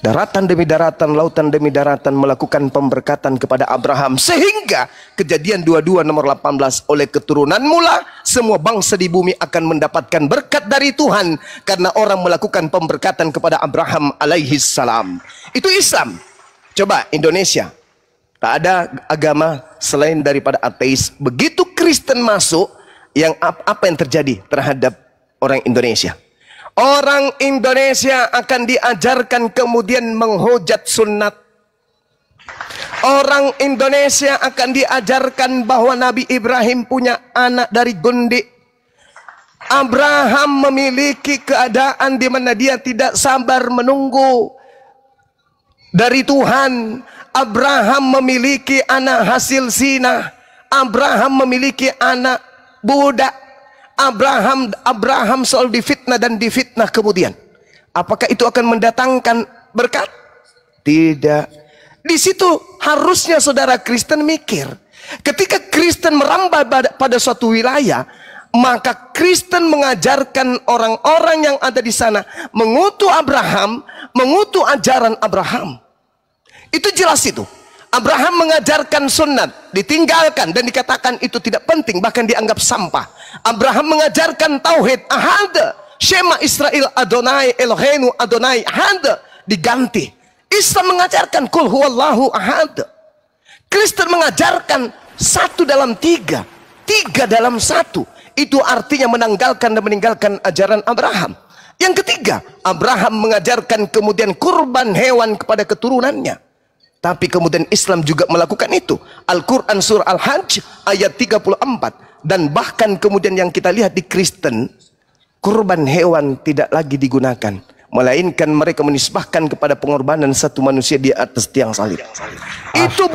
Daratan demi daratan, lautan demi daratan melakukan pemberkatan kepada Abraham. Sehingga Kejadian 22 nomor 18, oleh keturunan mula semua bangsa di bumi akan mendapatkan berkat dari Tuhan. Karena orang melakukan pemberkatan kepada Abraham alaihi salam. Itu Islam. Coba Indonesia. Tak ada agama selain daripada ateis. Begitu Kristen masuk, apa yang terjadi terhadap orang Indonesia? Orang Indonesia akan diajarkan kemudian menghujat sunnat. Orang Indonesia akan diajarkan bahwa Nabi Ibrahim punya anak dari gundik. Abraham memiliki keadaan di mana dia tidak sabar menunggu dari Tuhan. Abraham memiliki anak hasil zina. Abraham memiliki anak budak. Abraham selalu difitnah dan difitnah kemudian. Apakah itu akan mendatangkan berkat? Tidak. Di situ harusnya saudara Kristen mikir. Ketika Kristen merambah pada suatu wilayah, maka Kristen mengajarkan orang-orang yang ada di sana mengutu Abraham, mengutu ajaran Abraham. Itu jelas itu. Abraham mengajarkan sunat, ditinggalkan dan dikatakan itu tidak penting, bahkan dianggap sampah. Abraham mengajarkan tauhid, ahad, Shema Israel Adonai Eloheinu Adonai ahad, diganti. Islam mengajarkan kul huwallahu ahad. Kristen mengajarkan satu dalam tiga, tiga dalam satu. Itu artinya menanggalkan dan meninggalkan ajaran Abraham. Yang ketiga, Abraham mengajarkan kemudian kurban hewan kepada keturunannya. Tapi kemudian Islam juga melakukan itu. Al-Quran surah Al-Hajj ayat 34. Dan bahkan kemudian yang kita lihat di Kristen, kurban hewan tidak lagi digunakan. Melainkan mereka menisbahkan kepada pengorbanan satu manusia di atas tiang salib. Itu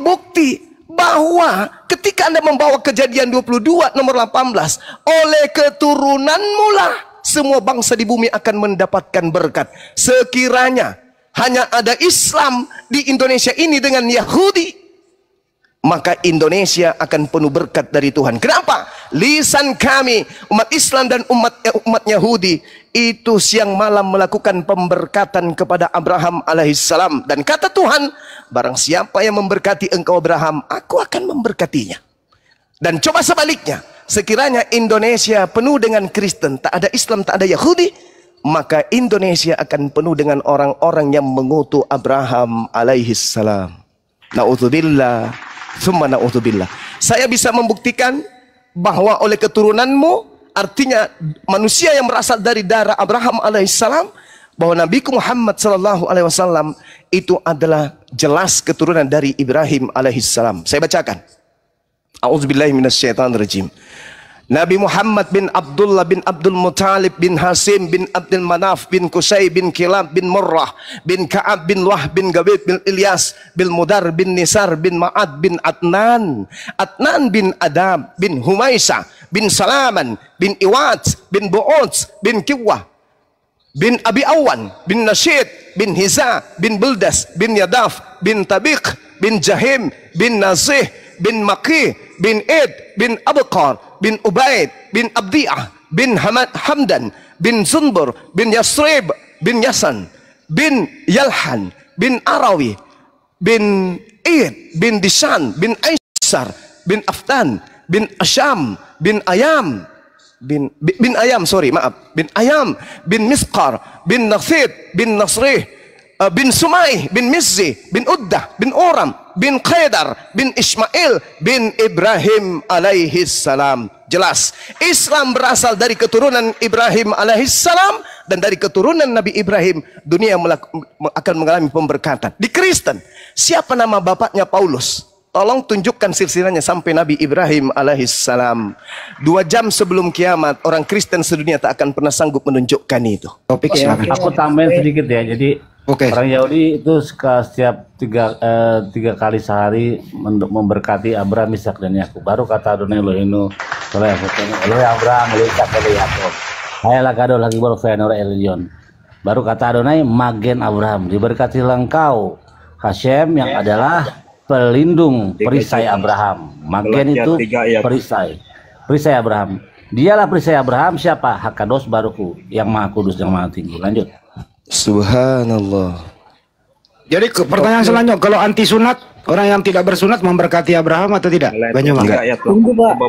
bukti bahwa ketika Anda membawa Kejadian 22 nomor 18, oleh keturunan mula semua bangsa di bumi akan mendapatkan berkat. Sekiranya hanya ada Islam di Indonesia ini dengan Yahudi, maka Indonesia akan penuh berkat dari Tuhan. Kenapa? Lisan kami, umat Islam dan umat Yahudi, itu siang malam melakukan pemberkatan kepada Abraham alaihissalam. Dan kata Tuhan, barang siapa yang memberkati engkau Abraham, aku akan memberkatinya. Dan coba sebaliknya, sekiranya Indonesia penuh dengan Kristen, tak ada Islam, tak ada Yahudi, maka Indonesia akan penuh dengan orang-orang yang mengutu Abraham alaihissalam. Na'udzubillah, summa na'udzubillah. Saya bisa membuktikan bahwa oleh keturunanmu, artinya manusia yang berasal dari darah Abraham alaihissalam, bahwa Nabi Muhammad sallallahu alaihi wasallam itu adalah jelas keturunan dari Ibrahim alaihissalam. Saya bacakan. A'udzubillahi minasyaitonirrajim. Nabi Muhammad bin Abdullah bin Abdul Muttalib bin Hasim bin Abdul Manaf bin Qusay bin Kilab bin Murrah bin Ka'ab bin Wah bin Gabid bin Ilyas bin Mudar bin Nisar bin Ma'ad bin Adnan bin Adab bin Humaisa bin Salaman bin Iwat bin Bu'ud bin Kiwah bin Abi Awan bin Nasyid bin Hiza bin Buldas bin Yadaf bin Tabiq bin Jahim bin Nazih bin Maqi bin Id bin Abqar bin Ubaid bin Abdi'ah bin Hamdan bin Zunbur bin Yasrib bin Yasan bin Yalhan bin Arawi bin Id bin Dishan bin Aisar bin Aftan bin Asyam bin Ayam bin Ayam bin Misqar bin Nathid bin Nasrih bin Sumai bin Mizzi bin Uddah bin Oram bin Qaidar bin Ismail bin Ibrahim alaihissalam. Jelas Islam berasal dari keturunan Ibrahim alaihissalam, dan dari keturunan Nabi Ibrahim dunia akan mengalami pemberkatan. Di Kristen, siapa nama bapaknya Paulus? Tolong tunjukkan silsilahnya sampai Nabi Ibrahim alaihissalam. 2 jam sebelum kiamat, orang Kristen sedunia tak akan pernah sanggup menunjukkan itu. Topik ya. Aku tambahin sedikit ya. Jadi orang Yahudi itu setiap tiga kali sehari memberkati Abraham, Ishak dan Yakub. Baru kata Adonai Eloheinu, Elohei Abraham, Elohei Ishak, Elohei Yakub. Hayalah kado lagi berfenor Elion. Baru kata Adonai, Magen Abraham, diberkatilah engkau Hashem yang adalah pelindung perisai Abraham. Magen itu perisai Abraham. Dialah perisai Abraham siapa? Hakados Baruku, yang maha kudus, yang maha tinggi. Lanjut. Subhanallah. Jadi pertanyaan selanjutnya, kalau anti sunat, orang yang tidak bersunat memberkati Abraham atau tidak? Banyak enggak ya, Tunggu Pak.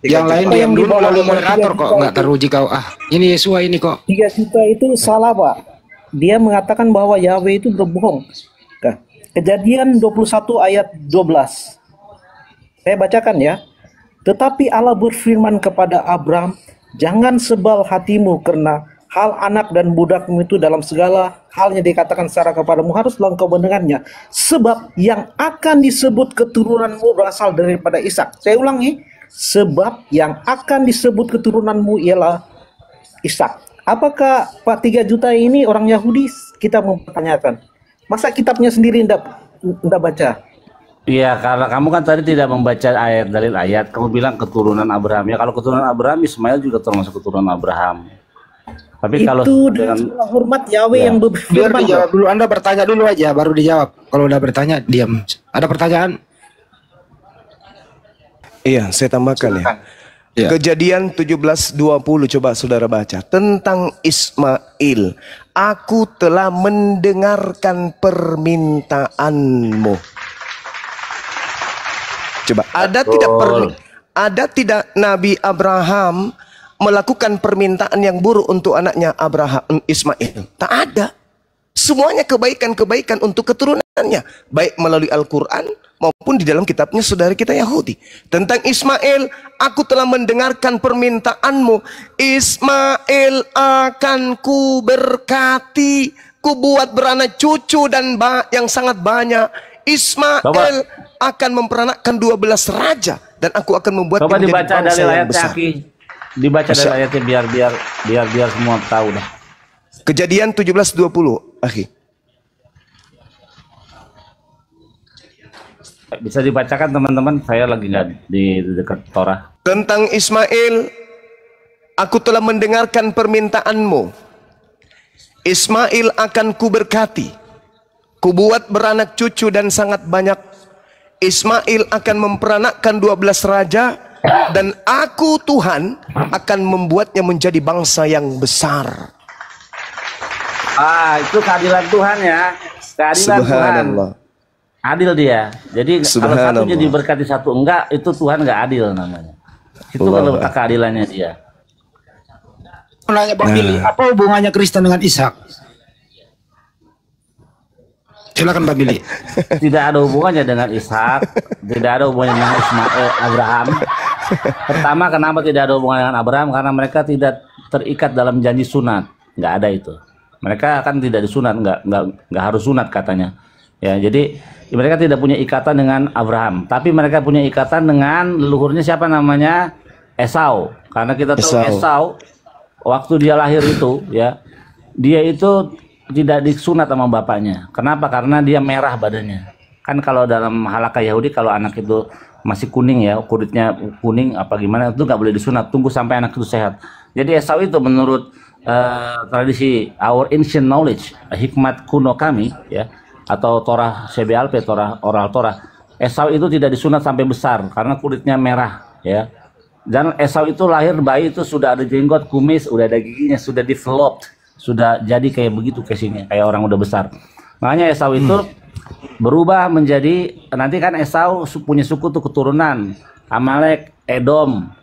Yang lain diam dulu lalu moderator kok nggak teruji kau. Ini Yesua ini kok. 3 juta itu salah Pak. Dia mengatakan bahwa Yahweh itu berbohong. Kejadian 21 ayat 12. Saya bacakan ya. Tetapi Allah berfirman kepada Abram, jangan sebal hatimu karena hal anak dan budakmu itu dalam segala halnya dikatakan secara kepadamu haruslah engkau mendengarnya. Sebab yang akan disebut keturunanmu berasal daripada Ishak. Saya ulangi. Sebab yang akan disebut keturunanmu ialah Ishak. Apakah Pak 3 juta ini orang Yahudi? Kita mempertanyakan. Masa kitabnya sendiri enggak baca? Iya, karena kamu kan tadi tidak membaca ayat dalil ayat. Kamu bilang keturunan Abraham. Ya kalau keturunan Abraham, Ismail juga termasuk keturunan Abraham. Tapi kalau itu dengan hormat Yahweh yang biar dijawab dulu. Anda bertanya dulu aja, baru dijawab. Kalau udah bertanya, diam. Ada pertanyaan? Iya, saya tambahkan ya. Ya. Kejadian 17:20 coba saudara baca tentang Ismail. Aku telah mendengarkan permintaanmu. Coba ada tidak Nabi Abraham melakukan permintaan yang buruk untuk anaknya Abraham Ismail? Tak ada. Semuanya kebaikan-kebaikan untuk keturunannya, baik melalui Al-Quran maupun di dalam kitabnya saudara kita Yahudi. Tentang Ismail, aku telah mendengarkan permintaanmu. Ismail akan ku berkati, ku buat beranak cucu dan yang sangat banyak. Ismail akan memperanakkan 12 raja dan aku akan membuat dia menjadi bangsa yang besar. Dibaca dari ayatnya biar semua tahu dah. Kejadian 17:20, akhi. Bisa dibacakan teman-teman, saya lagi nggak di dekat Torah. Tentang Ismail, aku telah mendengarkan permintaanmu. Ismail akan kuberkati, kubuat beranak cucu dan sangat banyak. Ismail akan memperanakkan 12 raja dan aku Tuhan akan membuatnya menjadi bangsa yang besar. Itu keadilan Tuhan ya. Keadilan Tuhan. Adil dia. Jadi kalau satunya diberkati satu enggak, itu Tuhan enggak adil namanya. Itu kalau letak keadilannya dia. Nanya Bang Billy, apa hubungannya Kristen dengan Ishak? Silakan Bang Billy. Tidak ada hubungannya dengan Ishak, tidak ada hubungannya dengan Ismail, Abraham. Pertama, kenapa tidak ada hubungan dengan Abraham? Karena mereka tidak terikat dalam janji sunat. Nggak ada itu. Mereka akan tidak disunat, nggak harus sunat katanya. Ya, jadi mereka tidak punya ikatan dengan Abraham, tapi mereka punya ikatan dengan leluhurnya siapa namanya? Esau. Karena kita tahu Esau waktu dia lahir itu, ya, dia itu tidak disunat sama bapaknya. Kenapa? Karena dia merah badannya. Kan kalau dalam halakha Yahudi kalau anak itu masih kuning ya, kulitnya kuning apa gimana itu nggak boleh disunat. Tunggu sampai anak itu sehat. Jadi Esau itu menurut tradisi our ancient knowledge, hikmat kuno kami ya, atau Torah CBLP, Torah oral Torah, Esau itu tidak disunat sampai besar karena kulitnya merah ya. Dan Esau itu lahir bayi itu sudah ada jenggot, kumis, udah ada giginya, sudah developed, sudah jadi kayak begitu casingnya, kayak orang udah besar. Makanya Esau itu berubah menjadi, nanti kan Esau punya suku tuh keturunan Amalek, Edom,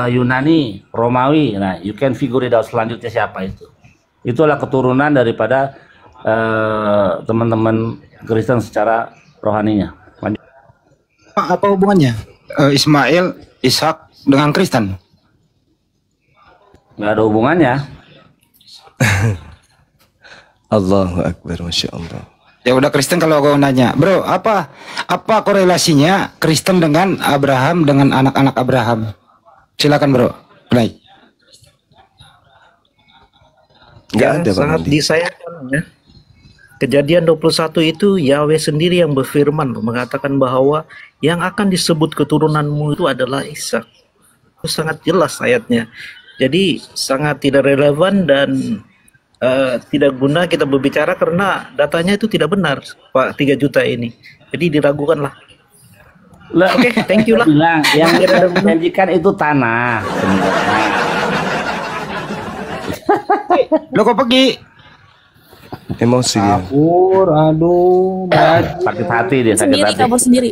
Yunani, Romawi. Nah, you can figure it out selanjutnya siapa itu. Itulah keturunan daripada teman-teman Kristen secara rohaninya. Lanjut. Apa hubungannya Ismail, Ishak dengan Kristen? Nggak ada hubungannya. Allahu Akbar, Masya Allah. Ya udah Kristen kalau kau nanya, bro, apa korelasinya Kristen dengan Abraham, dengan anak-anak Abraham? Silakan bro, play. Nggak ada sangat disayangkan ya. Kejadian 21 itu Yahweh sendiri yang berfirman mengatakan bahwa yang akan disebut keturunanmu itu adalah Ishak. Itu sangat jelas ayatnya. Jadi sangat tidak relevan dan tidak guna kita berbicara karena datanya itu tidak benar, Pak 3 juta ini. Jadi diragukan lah. Oke, thank you lah. Bilang, yang kita janjikan itu tanah. Lo kok pergi? Emosi dia. Kabur, aduh. Sakit hati dia, sakit Sendiri, hati. kabur sendiri.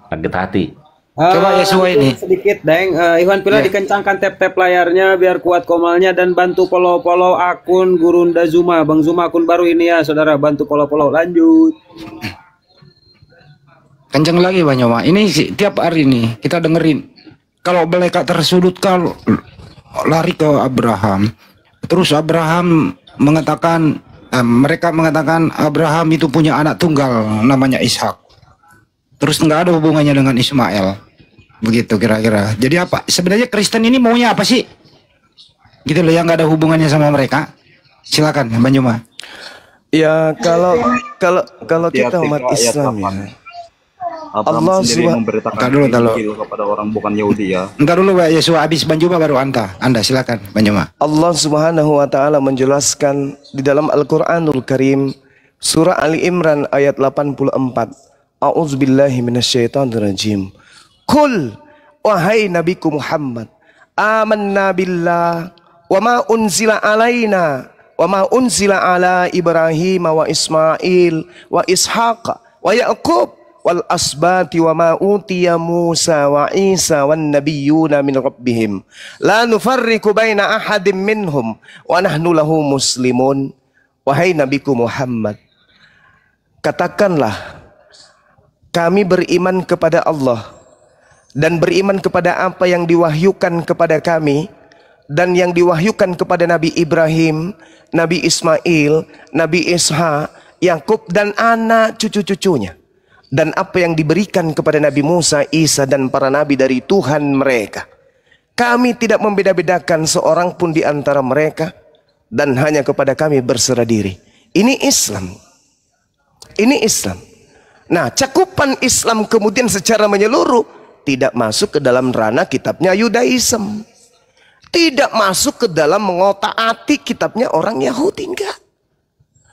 Sakit hati. Coba Yesua ini. Sedikit, Deng. Iwan Pila dikencangkan tap-tap layarnya biar kuat komalnya dan bantu follow akun Gurunda Zuma. Bang Zuma akun baru ini ya, saudara. Bantu follow. Lanjut. Kencang lagi Bang Yoma. Ini tiap hari nih kita dengerin. Kalau malaikat tersudut kalau lari ke Abraham. Terus Abraham mengatakan, mereka mengatakan Abraham itu punya anak tunggal namanya Ishak. Terus nggak ada hubungannya dengan Ismail. Begitu kira-kira. Jadi apa? Sebenarnya Kristen ini maunya apa sih? Gitu loh, yang nggak ada hubungannya sama mereka. Silakan, Bang Juma. Ya kalau kita umat Islam ya. Allah sendiri memberitakan Injil kepada orang bukan Yahudi ya. Entar dulu Pak Yesua, habis Bang Juma baru Anda silakan Bang Juma. Allah Subhanahu wa taala menjelaskan di dalam Al-Qur'anul Karim surah Ali Imran ayat 84. A'udzubillahi minasyaitonirrajim. Qul wahai nabiku Muhammad, amanna billah wa ma unzila alaina wa ma unzila ala Ibrahim wa Ismail wa Ishaq wa Yaqub wal asbati wa ma utiya Musa wa Isa wan nabiyyuna min rabbihim la nufarriqu baina ahadin minhum wa nahnu lahu muslimun. Wahai nabiku Muhammad, katakanlah kami beriman kepada Allah dan beriman kepada apa yang diwahyukan kepada kami dan yang diwahyukan kepada Nabi Ibrahim, Nabi Ismail, Nabi Ishak, Yakub dan anak cucu-cucunya, dan apa yang diberikan kepada Nabi Musa, Isa dan para nabi dari Tuhan mereka. Kami tidak membeda-bedakan seorang pun di antara mereka dan hanya kepada kami berserah diri. Ini Islam. Ini Islam. Nah, cakupan Islam kemudian secara menyeluruh tidak masuk ke dalam ranah kitabnya Yudaism. Tidak masuk ke dalam mengotak-atik kitabnya orang Yahudi, enggak.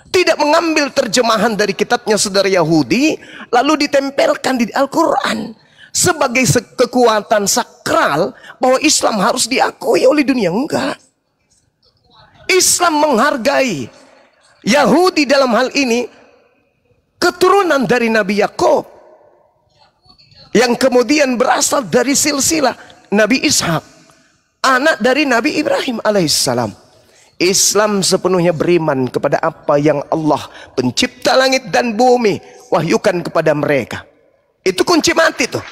Tidak mengambil terjemahan dari kitabnya saudara Yahudi lalu ditempelkan di Al-Quran sebagai kekuatan sakral bahwa Islam harus diakui oleh dunia, enggak. Islam menghargai Yahudi dalam hal ini keturunan dari Nabi Yakub yang kemudian berasal dari silsilah Nabi Ishak, anak dari Nabi Ibrahim alaihissalam. Islam sepenuhnya beriman kepada apa yang Allah pencipta langit dan bumi wahyukan kepada mereka. Itu kunci mati tuh.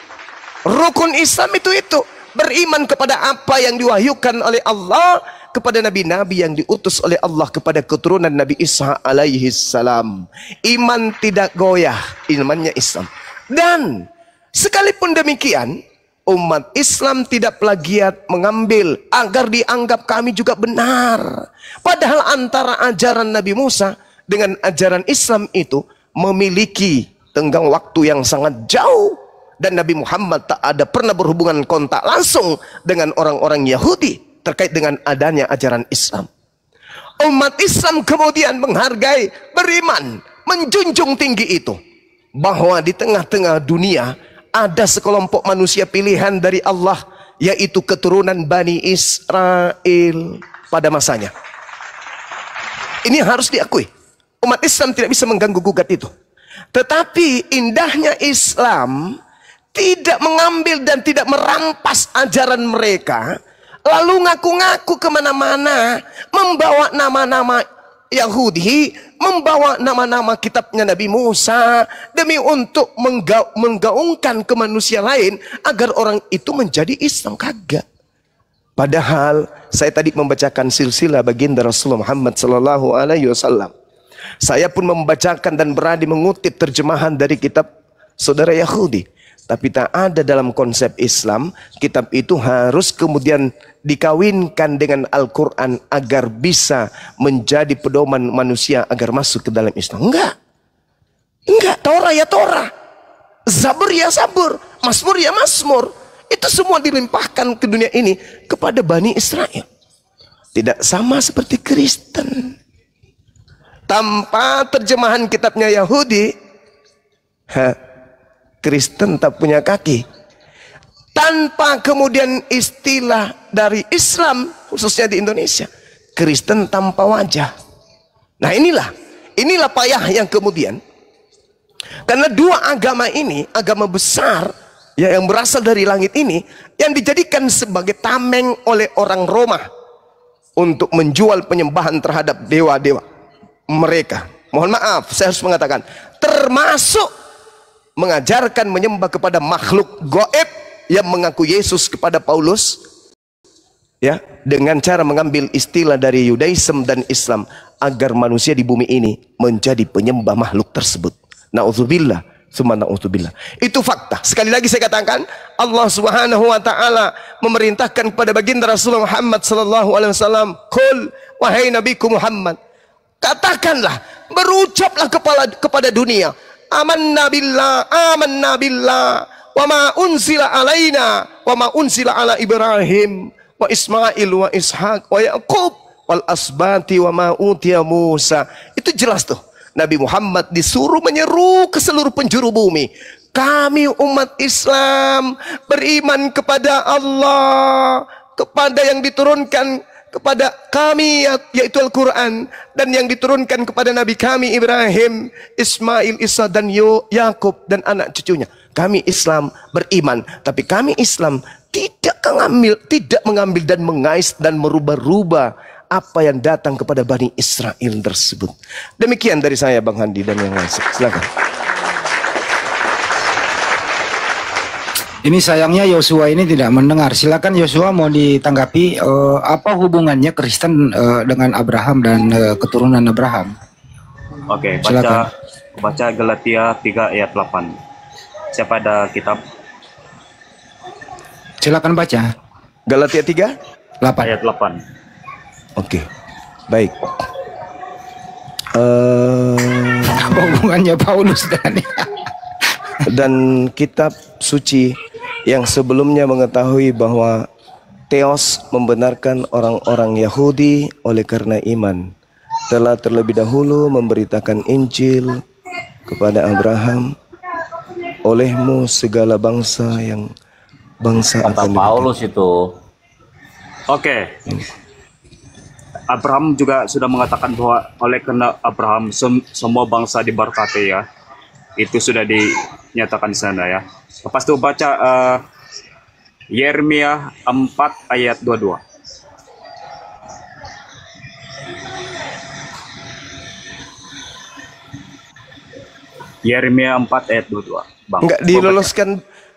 Rukun Islam itu beriman kepada apa yang diwahyukan oleh Allah kepada nabi-nabi yang diutus oleh Allah kepada keturunan Nabi Isa alaihissalam. Iman tidak goyah, imannya Islam. Dan sekalipun demikian, umat Islam tidak plagiat mengambil agar dianggap kami juga benar. Padahal antara ajaran Nabi Musa dengan ajaran Islam itu memiliki tenggang waktu yang sangat jauh. Dan Nabi Muhammad tak ada pernah berhubungan kontak langsung dengan orang-orang Yahudi terkait dengan adanya ajaran Islam. Umat Islam kemudian menghargai, beriman, menjunjung tinggi itu. Bahwa di tengah-tengah dunia ada sekelompok manusia pilihan dari Allah, yaitu keturunan Bani Israel pada masanya. Ini harus diakui. Umat Islam tidak bisa mengganggu-gugat itu. Tetapi indahnya Islam tidak mengambil dan tidak merampas ajaran mereka, lalu ngaku-ngaku kemana-mana, membawa nama-nama Yahudi, membawa nama-nama kitabnya Nabi Musa demi untuk menggaungkan ke manusia lain agar orang itu menjadi Islam. Kagak. Padahal saya tadi membacakan silsilah baginda Rasulullah Muhammad sallallahu alaihi wasallam. Saya pun membacakan dan berani mengutip terjemahan dari kitab saudara Yahudi. Tapi tak ada dalam konsep Islam, kitab itu harus kemudian dikawinkan dengan Al-Quran agar bisa menjadi pedoman manusia agar masuk ke dalam Islam. Enggak. Enggak, Torah ya Torah, Zabur ya Zabur, Mazmur ya Mazmur. Itu semua dilimpahkan ke dunia ini kepada Bani Israel. Tidak sama seperti Kristen. Tanpa terjemahan kitabnya Yahudi, Kristen tak punya kaki. Tanpa kemudian istilah dari Islam, khususnya di Indonesia, Kristen tanpa wajah. Nah inilah payah yang kemudian, karena dua agama ini, agama besar ya yang berasal dari langit ini, yang dijadikan sebagai tameng oleh orang Roma untuk menjual penyembahan terhadap dewa-dewa mereka. Mohon maaf, saya harus mengatakan, termasuk mengajarkan menyembah kepada makhluk goib yang mengaku Yesus kepada Paulus, ya, dengan cara mengambil istilah dari Yudaism dan Islam agar manusia di bumi ini menjadi penyembah makhluk tersebut. Na'udzubillah, summa na'udzubillah. Itu fakta. Sekali lagi saya katakan, Allah Subhanahu wa taala memerintahkan kepada baginda Rasulullah Muhammad sallallahu alaihi wasallam, "Qul wahai nabiku Muhammad, katakanlah, berucaplah kepada dunia, amanna billah wa ma unzila alaina wa ma unzila ala Ibrahim wa Ismail wa Ishaq wa Yaqub wal asbati wa ma utiya Musa." Itu jelas tuh. Nabi Muhammad disuruh menyeru ke seluruh penjuru bumi. Kami umat Islam beriman kepada Allah, kepada yang diturunkan kepada kami yaitu Al-Quran, dan yang diturunkan kepada Nabi kami Ibrahim, Ismail, Isa dan Yakub dan anak cucunya. Kami Islam beriman, tapi kami Islam tidak mengambil dan mengais dan merubah-rubah apa yang datang kepada Bani Israel tersebut. Demikian dari saya, Bang Handi dan yang lain. Silakan. Ini sayangnya Yosua ini tidak mendengar. Silakan Yosua, mau ditanggapi apa hubungannya Kristen dengan Abraham dan keturunan Abraham? Oke, Silakan. baca Galatia 3 ayat 8. Siapa ada kitab? Silakan baca. Galatia 3 8. Ayat 8. Oke, baik. Apa hubungannya Paulus dan kitab suci yang sebelumnya mengetahui bahwa Theos membenarkan orang-orang Yahudi oleh karena iman, telah terlebih dahulu memberitakan Injil kepada Abraham, olehmu segala bangsa kata akan Paulus itu. Oke. Abraham juga sudah mengatakan bahwa oleh karena Abraham semua bangsa diberkati ya. Itu sudah dinyatakan di sana ya. Lepas itu baca Yeremia 4 ayat 22. Yeremia 4 ayat 22. Bang. Enggak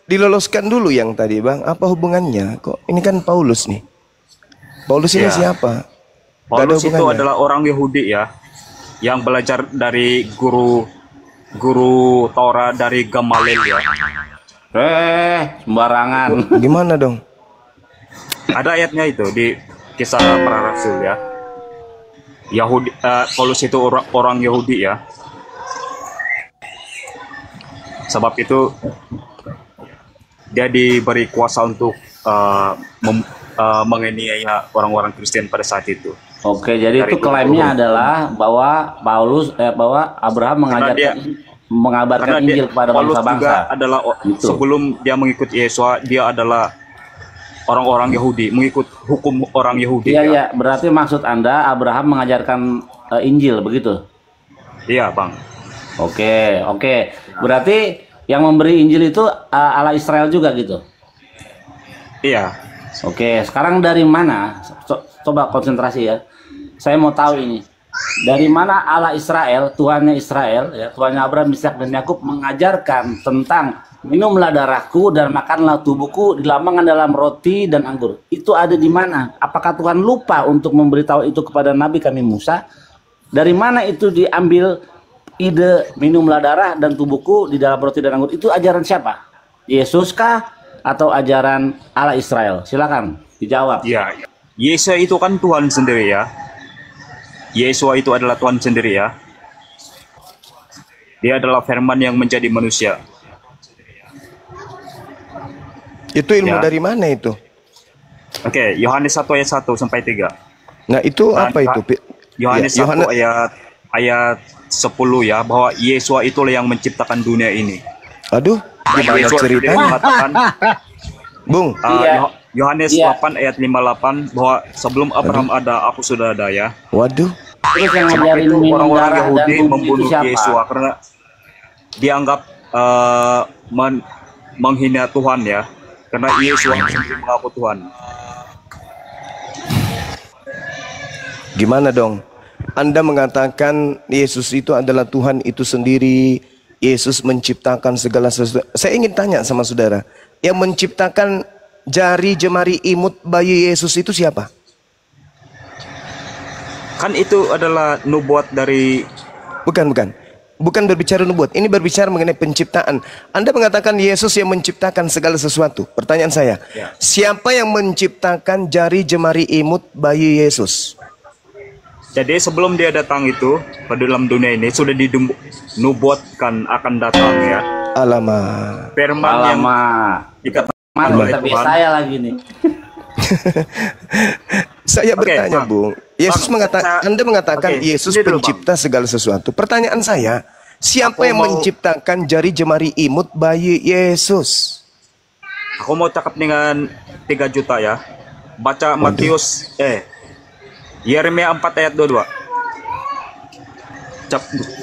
diloloskan dulu yang tadi, Bang. Apa hubungannya? Kok ini kan Paulus nih. Paulus ini siapa? Paulus itu adalah orang Yahudi ya, yang belajar dari guru Taurat dari Gamaliel ya. Sembarangan. Gimana dong? Ada ayatnya itu di Kisah Para Rasul ya. Yahudi, Paulus itu orang Yahudi ya. Sebab itu dia diberi kuasa untuk menganiaya orang-orang Kristen pada saat itu. Oke, jadi itu klaimnya adalah bahwa bahwa Abraham mengabarkan Injil kepada bangsa-bangsa. Juga adalah gitu. Sebelum dia mengikut Yesus, dia adalah orang-orang Yahudi, mengikut hukum orang Yahudi. Iya, ya. Berarti maksud Anda Abraham mengajarkan Injil begitu? Iya, Bang. Oke. Berarti yang memberi Injil itu Allah Israel juga gitu? Iya. Oke, sekarang dari mana? Coba konsentrasi ya. Saya mau tahu ini. Dari mana Allah Israel, Tuhannya Israel, ya, Tuhannya Abraham, Ishak dan Yakub mengajarkan tentang minumlah darahku dan makanlah tubuhku, dilambangkan dalam roti dan anggur. Itu ada di mana? Apakah Tuhan lupa untuk memberitahu itu kepada Nabi kami Musa? Dari mana itu diambil ide minumlah darah dan tubuhku di dalam roti dan anggur? Itu ajaran siapa? Yesus kah? Atau ajaran Allah Israel? Silakan dijawab. Ya, Yesus itu kan Tuhan sendiri ya. Yesus itu adalah Tuhan sendiri ya. Dia adalah firman yang menjadi manusia. Itu ilmu dari mana itu? Oke, Yohanes 1 ayat 1 sampai 3. Nah, itu apa itu? Yohanes 1 ayat 10 ya, bahwa Yesus itulah yang menciptakan dunia ini. Aduh, gimana ceritanya? Mengatakan, Bung, Yohanes Iya. 8 ayat 58 bahwa sebelum Abraham ada, aku sudah ada ya. Waduh. Terus yang Maka ngajarin itu minum orang-orang darah dan Yahudi bumi itu membunuh siapa? Yesua karena dianggap menghina Tuhan ya. Karena Yesua sendiri mengaku Tuhan. Gimana dong? Anda mengatakan Yesus itu adalah Tuhan itu sendiri. Yesus menciptakan segala sesuatu. Saya ingin tanya sama saudara. Yang menciptakan jari, jemari, imut bayi Yesus itu siapa? Kan itu adalah nubuat dari Bukan. Bukan berbicara nubuat. Ini berbicara mengenai penciptaan. Anda mengatakan Yesus yang menciptakan segala sesuatu. Pertanyaan saya. Ya. Siapa yang menciptakan jari, jemari, imut bayi Yesus? Jadi sebelum dia datang itu pada dalam dunia ini sudah dinubuatkan akan datang ya. Alamak. Firman yang Alamak. dikatakan Mana oleh tapi Tuhan. saya lagi nih. Saya Oke, bertanya, Bang. Bung. Yesus Bang, mengatakan, Anda mengatakan oke, Yesus ini dulu, Bang. pencipta segala sesuatu. Pertanyaan saya, siapa Aku yang mau- menciptakan jari, jemari, imut bayi Yesus? Aku mau cakap dengan 3 juta ya. Baca Matius Yeremia 4 ayat 22.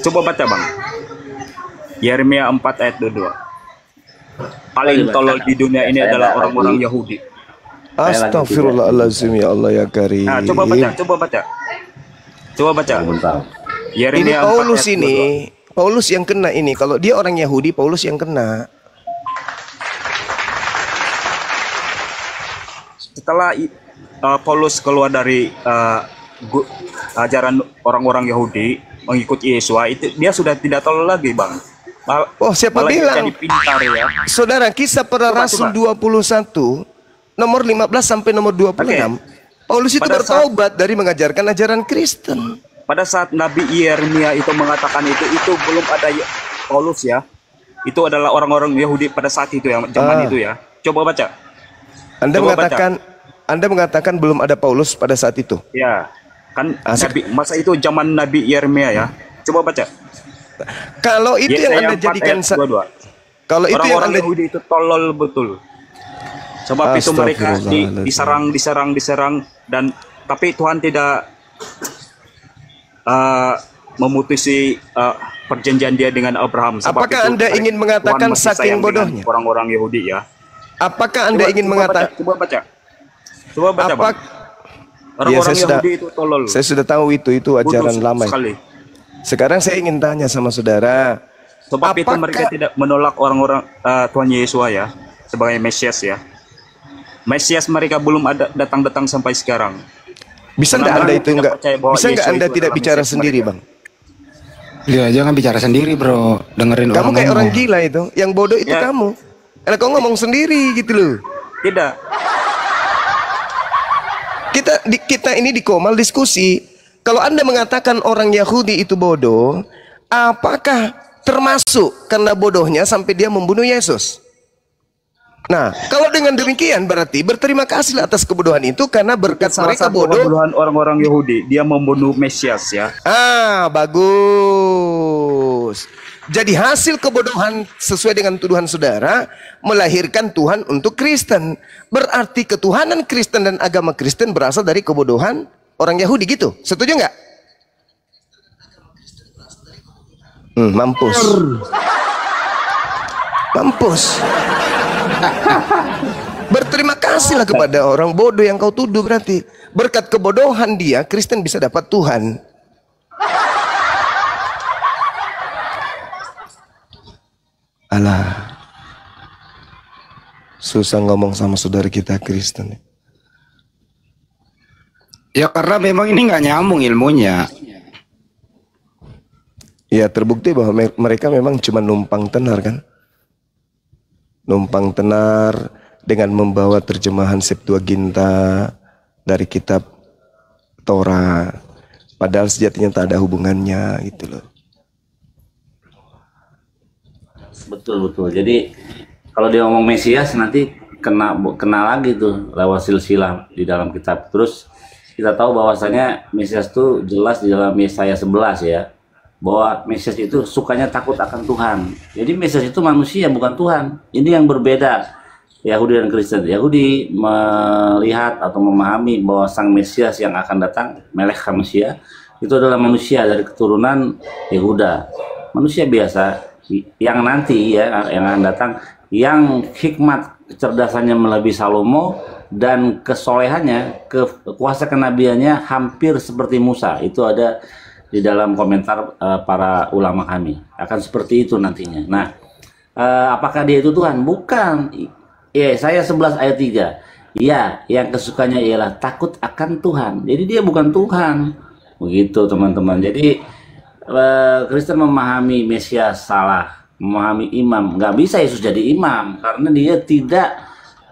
Coba baca Bang. Yeremia 4 ayat 22. Paling tolol di dunia ini Saya adalah lagi- orang-orang Yahudi. Astagfirullahaladzim, ya Allah ya Karim. Nah, coba baca. Coba baca. Bentar. Ini Yeremia 4 Paulus ayat 22. ini, Paulus yang kena ini. Kalau dia orang Yahudi, Paulus yang kena. Setelah Paulus keluar dari ajaran orang-orang Yahudi mengikuti Yesua, itu dia sudah tidak tolol lagi, Bang. Oh, siapa Malah dia bilang? jadi pintar ya. Saudara, Kisah Para Coba, Rasul coba. 21 nomor 15 sampai nomor 26. Paulus itu Pada bertaubat dari mengajarkan ajaran Kristen. Pada saat Nabi Yeremia itu mengatakan itu belum ada Paulus ya. Itu adalah orang-orang Yahudi pada saat itu ya, zaman itu ya. Coba baca. Anda mengatakan belum ada Paulus pada saat itu. Ya. Kan Asik. masa itu zaman Nabi Yeremia ya. Coba baca. Kalau itu yang Yesaya Anda 4 jadikan ayat 22. kalau itu yang Orang-orang Anda Yahudi itu tolol betul. Sebab itu mereka diserang dan tapi Tuhan tidak memutusi perjanjian dia dengan Abraham. Sebab Apakah itu Anda ingin mengatakan Tuhan masih saking sayang dengan bodohnya? orang-orang Yahudi ya. Apakah Anda ingin mengatakan Coba baca. Coba baca. apa? Bang. Orang-orang saya sudah- Yahudi itu tolol. Saya sudah tahu itu ajaran Bodoh lama. sekali. Sekarang saya ingin tanya sama saudara. Sebab itu mereka tidak menolak orang-orang Tuhan Yesus ya sebagai Mesias ya. Mesias mereka belum ada datang sampai sekarang. Bisa nggak Karena Anda mereka itu tidak nggak? percaya bahwa Bisa nggak Yesus Anda itu tidak adalah bicara Mesias sendiri, mereka. Bang? Ya, jangan bicara sendiri, Bro. Dengerin Kamu orang kayak ngomong. orang gila itu. Yang bodoh itu Ya. kamu. Karena kau ngomong sendiri gitu loh. Tidak. Kita ini di Komal diskusi. Kalau Anda mengatakan orang Yahudi itu bodoh, apakah termasuk karena bodohnya sampai dia membunuh Yesus? Nah, kalau dengan demikian berarti berterima kasih atas kebodohan itu karena berkat Salah mereka satu bodoh. kebodohan orang-orang Yahudi, dia membunuh Mesias ya. Bagus. Jadi hasil kebodohan sesuai dengan tuduhan saudara melahirkan Tuhan untuk Kristen. Berarti ketuhanan Kristen dan agama Kristen berasal dari kebodohan orang Yahudi gitu. Setuju nggak? Mampus. Mampus. Berterima kasihlah kepada orang bodoh yang kau tuduh berarti. Berkat kebodohan dia, Kristen bisa dapat Tuhan. Alah. Susah ngomong sama saudara kita Kristen. Ya karena memang ini nggak nyambung ilmunya. Ya terbukti bahwa mereka memang cuma numpang tenar kan. Numpang tenar dengan membawa terjemahan Septuaginta dari kitab Torah. Padahal sejatinya tak ada hubungannya gitu loh. Betul. Jadi kalau dia ngomong Mesias nanti kena lagi tuh lewat silsilah di dalam kitab. Terus kita tahu bahwasanya Mesias itu jelas di dalam Yesaya 11 ya. Bahwa Mesias itu sukanya takut akan Tuhan. Jadi Mesias itu manusia bukan Tuhan. Ini yang berbeda. Yahudi dan Kristen. Yahudi melihat atau memahami bahwa sang Mesias yang akan datang, Melech HaMashiach, itu adalah manusia dari keturunan Yehuda, manusia biasa yang nanti ya yang akan datang, yang hikmat kecerdasannya melebihi Salomo dan kesolehannya, kuasa kenabiannya hampir seperti Musa. Itu ada di dalam komentar para ulama kami, akan seperti itu nantinya. Nah, apakah dia itu Tuhan? Bukan. Saya 11 ayat 3. Ya, yang kesukanya ialah takut akan Tuhan. Jadi dia bukan Tuhan. Begitu teman-teman. Jadi Kristen memahami Mesias salah, memahami imam. Nggak bisa Yesus jadi imam karena dia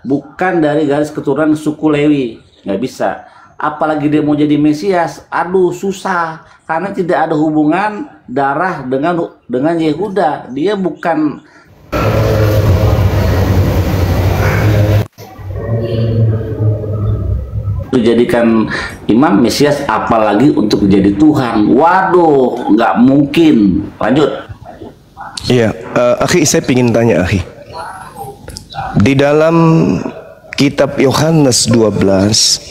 bukan dari garis keturunan suku Lewi. Nggak bisa. Apalagi dia mau jadi Mesias, aduh susah. Karena tidak ada hubungan darah dengan Yehuda. Dia bukan dijadikan imam Mesias, apalagi untuk menjadi Tuhan. Waduh, nggak mungkin. Lanjut. Iya, akhi, saya ingin tanya akhi. Di dalam kitab Yohanes 12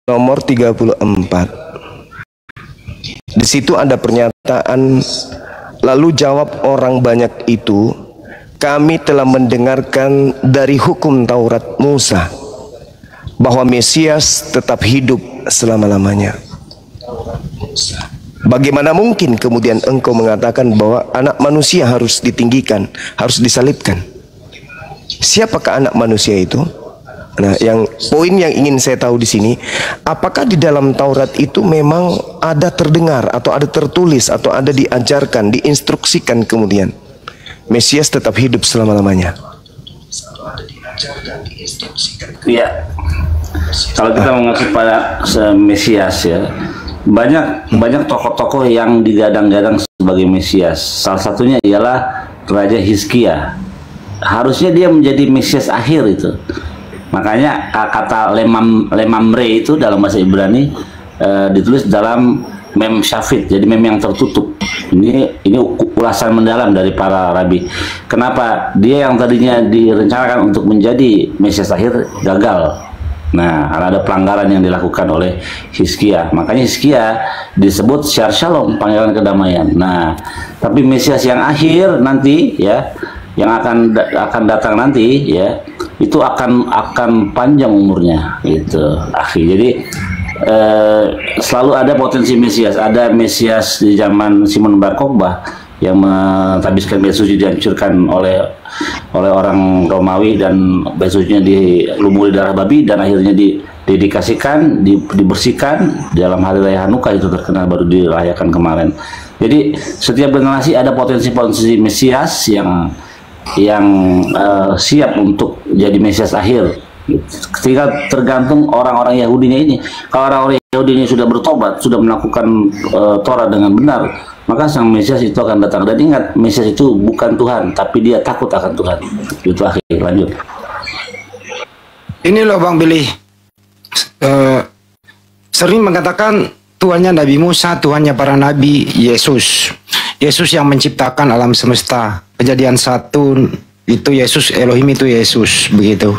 nomor 34, di situ ada pernyataan, lalu jawab orang banyak itu, kami telah mendengarkan dari hukum Taurat Musa bahwa Mesias tetap hidup selama-lamanya. Bagaimana mungkin kemudian engkau mengatakan bahwa anak manusia harus ditinggikan, harus disalibkan? Siapakah anak manusia itu? Nah, poin yang ingin saya tahu di sini, apakah di dalam Taurat itu memang ada terdengar atau ada tertulis atau ada diajarkan, diinstruksikan kemudian Mesias tetap hidup selama-lamanya? Iya. Kalau kita mengacu pada Mesias ya, banyak tokoh-tokoh yang digadang-gadang sebagai Mesias. Salah satunya ialah Raja Hizkia. Harusnya dia menjadi Mesias akhir itu. Makanya kata lemamre itu dalam bahasa Ibrani ditulis dalam mem syafit, jadi mem yang tertutup. Ini ulasan mendalam dari para rabi. Kenapa dia yang tadinya direncanakan untuk menjadi Mesias akhir gagal? Nah, karena ada pelanggaran yang dilakukan oleh Hizkia. Makanya Hizkia disebut Syar Shalom, panggilan kedamaian. Nah, tapi Mesias yang akhir nanti ya, yang akan datang nanti ya, itu akan panjang umurnya gitu, akhi. Jadi selalu ada potensi Mesias. Ada Mesias di zaman Simon Bar Kokhbah yang menghabiskan Yesus, dihancurkan oleh orang Romawi dan Yesusnya dilumuri darah babi dan akhirnya didedikasikan, dibersihkan dalam hari raya Hanukkah, itu terkenal, baru dirayakan kemarin. Jadi setiap generasi ada potensi Mesias yang siap untuk jadi Mesias akhir. Ketika tergantung orang-orang Yahudinya ini. Kalau orang-orang Yahudi ini sudah bertobat, sudah melakukan Torah dengan benar, maka sang Mesias itu akan datang. Dan ingat, Mesias itu bukan Tuhan, tapi dia takut akan Tuhan. Itu akhir. Lanjut. Ini loh Bang Billy, sering mengatakan Tuhannya Nabi Musa, Tuhannya para Nabi, Yesus yang menciptakan alam semesta. Kejadian 1 itu Yesus, Elohim itu Yesus, begitu.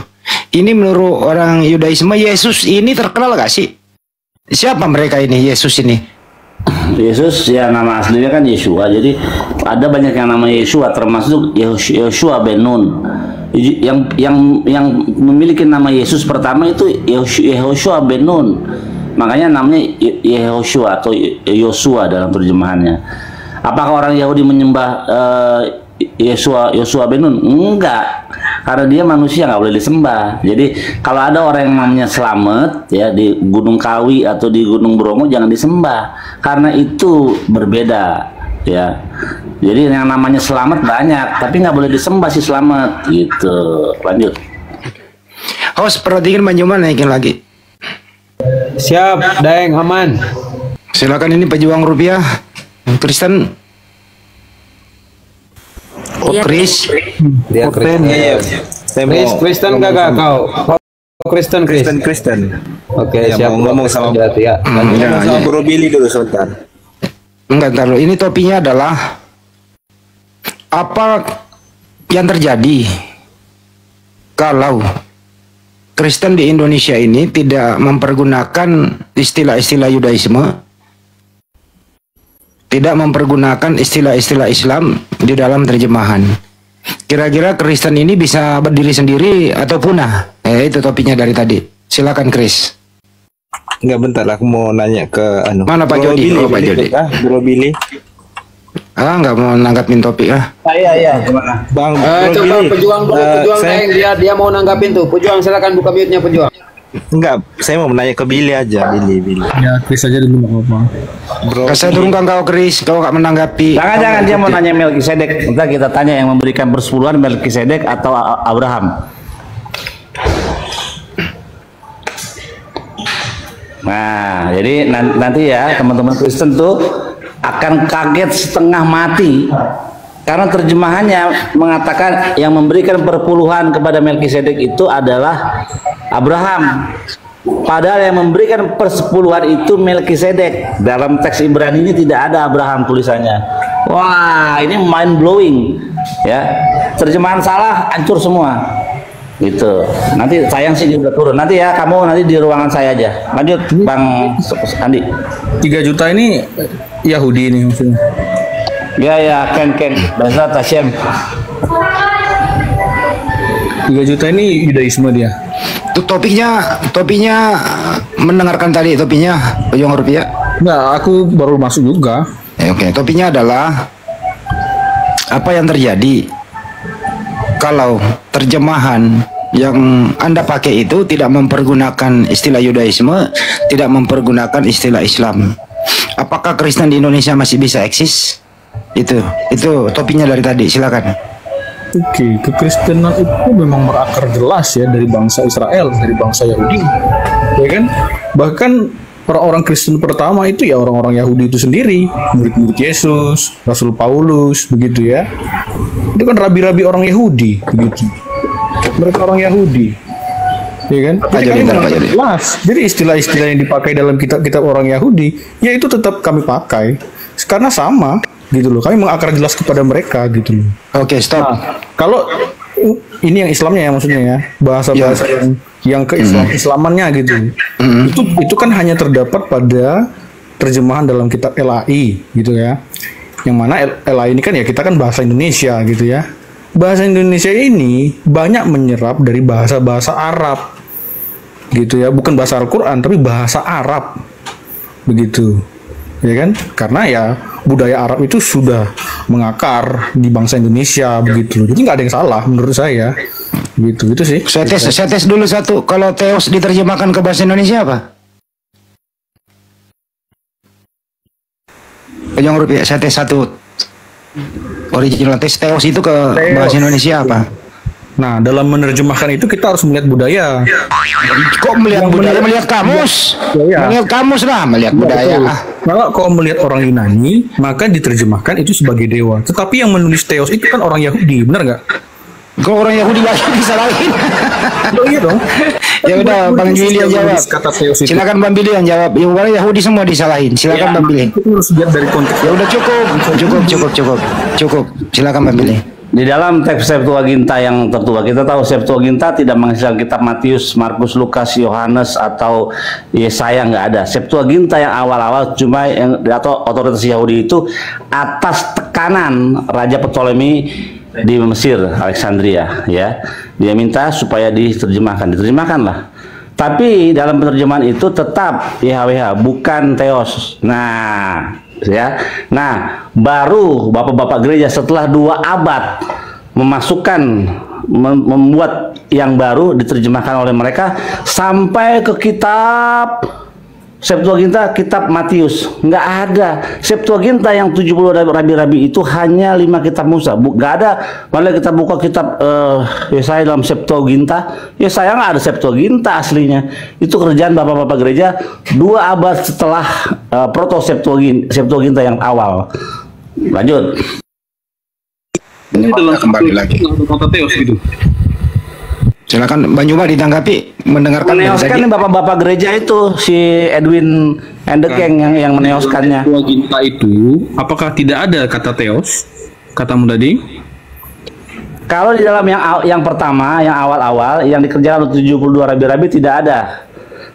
Ini menurut orang Yudaisme, Yesus ini terkenal gak sih? Siapa mereka ini, Yesus ini? Yesus ya nama aslinya kan Yeshua. Jadi ada banyak yang nama Yeshua, termasuk Yeshua ben Nun. Yang memiliki nama Yesus pertama itu Yehoshua ben Nun. Makanya namanya Yehoshua atau Yosua dalam terjemahannya. Apakah orang Yahudi menyembah Yosua ben Nun? Enggak, karena dia manusia, nggak boleh disembah. Jadi kalau ada orang yang namanya Slamet ya di Gunung Kawi atau di Gunung Bromo, jangan disembah karena itu berbeda ya. Jadi yang namanya Slamet banyak, tapi nggak boleh disembah si Slamet gitu. Lanjut. Host, perhatikan Manjuman naikin lagi. Siap, Daeng, aman. Silakan, ini pejuang rupiah Kristen. Oh, Chris. Dia Kristen. Kristen kagak kau? Kristen. Oke, siap. Mau ngomong sama ya. sama Bro Billy dulu sebentar. Enggak, ntar dulu. Ini topinya adalah apa yang terjadi kalau Kristen di Indonesia ini tidak mempergunakan istilah-istilah Yudaisme, tidak mempergunakan istilah-istilah Islam di dalam terjemahan. Kira-kira Kristen ini bisa berdiri sendiri atau punah? Itu topiknya dari tadi. Silakan Chris. Enggak, bentar, aku mau nanya ke Mana Pak Jody? Pak Jody. Bro Billy. Nggak mau nanggapin topik Iya, gimana? Bang, coba Billy. pejuang dia mau nanggapin tuh. Pejuang, silakan buka mute-nya Pejuang. Enggak, saya mau menanya ke Billy aja, Billy. Ya, Chris aja dulu nggak apa-apa. Bro, Saya turunkan kau Chris, kau nggak menanggapi. Jangan dia mau nanya Melkisedek. Kita tanya yang memberikan persepuluhan Melkisedek atau Abraham. Nah, jadi nanti ya teman-teman Kristen tuh akan kaget setengah mati karena terjemahannya mengatakan yang memberikan perpuluhan kepada Melkisedek itu adalah Abraham. Padahal yang memberikan persepuluhan itu Melkisedek. Dalam teks Ibrani ini tidak ada Abraham tulisannya. Wah, ini mind blowing ya. Terjemahan salah, hancur semua. Gitu. Nanti sayang sih dia udah turun. Nanti ya kamu nanti di ruangan saya aja. Lanjut Bang Andi. 3 juta ini Yahudi ini maksudnya. Ya Ken Bahasa Tashem. 3 juta ini Yudaisme dia. Itu topiknya mendengarkan tadi topiknya Pejuang Rupiah. Enggak, aku baru masuk juga. Oke, topiknya adalah apa yang terjadi kalau terjemahan yang Anda pakai itu tidak mempergunakan istilah Yudaisme, tidak mempergunakan istilah Islam. Apakah Kristen di Indonesia masih bisa eksis? Itu topiknya dari tadi, silakan. Oke, kekristenan itu memang berakar jelas ya dari bangsa Israel, dari bangsa Yahudi. Ya kan? Bahkan orang-orang Kristen pertama itu ya orang-orang Yahudi itu sendiri, murid-murid Yesus, Rasul Paulus, begitu ya. Itu kan rabi-rabi orang Yahudi, begitu. Mereka orang Yahudi, ya kan? Jadi jelas. Jadi istilah-istilah yang dipakai dalam kitab-kitab orang Yahudi, ya itu tetap kami pakai, karena sama, gitu loh. Kami mengakar jelas kepada mereka, gitu loh. Oke, stop. Nah, kalau ini yang Islamnya ya maksudnya ya, bahasa-bahasa yang keislamannya gitu. Itu kan hanya terdapat pada terjemahan dalam kitab LAI gitu ya. Yang mana LAI ini kan ya kita kan bahasa Indonesia gitu ya. Bahasa Indonesia ini banyak menyerap dari bahasa-bahasa Arab. Gitu ya, bukan bahasa Al-Qur'an tapi bahasa Arab. Begitu. Ya kan? Karena ya budaya Arab itu sudah mengakar di bangsa Indonesia begitu. Jadi nggak ada yang salah menurut saya. Gitu itu sih. Saya tes dulu satu. Kalau Theos diterjemahkan ke bahasa Indonesia apa? Pejuang Rupiah, saya tes satu. Original tes Theos itu ke bahasa Indonesia apa? Nah, dalam menerjemahkan itu kita harus melihat budaya. Kok melihat budaya? Melihat kamus? Ya. Melihat kamus lah, melihat budaya. Kalau kau melihat orang Yunani, maka diterjemahkan itu sebagai dewa. Tetapi yang menulis Theos itu kan orang Yahudi, benar nggak? Kalau orang Yahudi lagi disalahin. Oh iya dong. Ya udah, Bang Billy yang jawab. Silakan Bang Billy yang jawab. Yang orang Yahudi semua disalahin. Silakan Bang Billy. Itu harus lihat dari konteks. Ya udah cukup. Silakan Bang Billy. Di dalam teks Septuaginta yang tertua, kita tahu Septuaginta tidak mengisahkan kitab Matius, Markus, Lukas, Yohanes atau Yesaya, nggak ada. Septuaginta yang awal-awal cuma yang atau otoritas Yahudi itu atas tekanan Raja Ptolemy di Mesir, Alexandria, ya. Dia minta supaya diterjemahkanlah. Tapi dalam penerjemahan itu tetap YHWH, bukan Theos. Nah, ya. Nah, baru bapak-bapak gereja setelah 2 abad membuat yang baru diterjemahkan oleh mereka sampai ke kitab Septuaginta, kitab Matius. Nggak ada. Septuaginta yang 70 rabi-rabi itu hanya 5 kitab Musa. Nggak ada. Malah kita buka kitab Yesaya dalam Septuaginta. Yesaya nggak ada Septuaginta aslinya. Itu kerjaan bapak-bapak gereja 2 abad setelah proto Septuaginta yang awal. Lanjut. Ini dalam kembali lagi. kata Theos gitu. Silakan Bang Juma ditanggapi mendengarkan meneoskan bapak-bapak gereja itu si Edwin Endekeng yang meneoskannya. Septuaginta itu apakah tidak ada kata Theos? Katamu tadi? Kalau di dalam yang pertama, yang awal-awal, yang dikerjakan oleh 72 rabi-rabi tidak ada.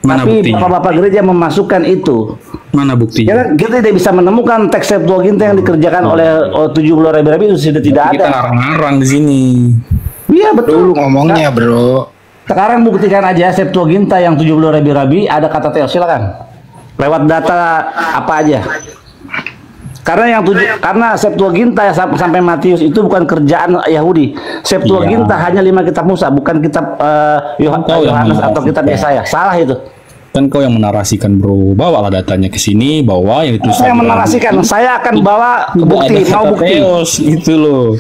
Mana tapi buktinya? bapak-bapak gereja memasukkan itu. Mana buktinya? Ya, kita tidak bisa menemukan teks Septuaginta yang dikerjakan oleh 70 rabi-rabi itu sudah tidak Kita ada. ngarang-ngarang di sini. Iya betul. Dulu ngomongnya, Bro. Sekarang buktikan aja Septuaginta yang 70 rabi-rabi ada kata Theos, silakan. Lewat data apa aja. Karena Septuaginta sampai Matius itu bukan kerjaan Yahudi. Septuaginta hanya 5 kitab Musa, bukan kitab Yohanes atau kitab Yesaya. Salah itu. Kan kau yang menarasikan, Bro. Bawalah datanya ke sini, bawa yang ditulis. Saya menarasikan, saya akan bawa bukti, mau bukti. Theos, itu loh.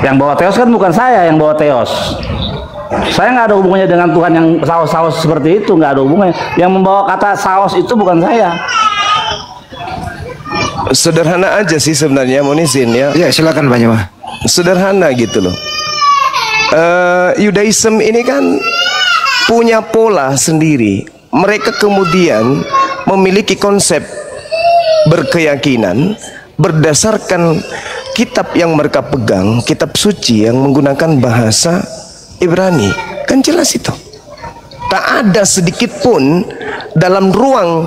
Yang bawa Theos kan bukan saya yang bawa Theos. Saya nggak ada hubungannya dengan Tuhan yang saus-saus seperti itu, nggak ada hubungannya. Yang membawa kata saus itu bukan saya. Sederhana aja sih sebenarnya, mohon izin ya. Ya, silakan Pak Jemaah. Sederhana gitu loh. Yudaism ini kan punya pola sendiri. Mereka kemudian memiliki konsep berkeyakinan berdasarkan kitab yang mereka pegang, kitab suci yang menggunakan bahasa Ibrani. Kan jelas itu. Tak ada sedikit pun dalam ruang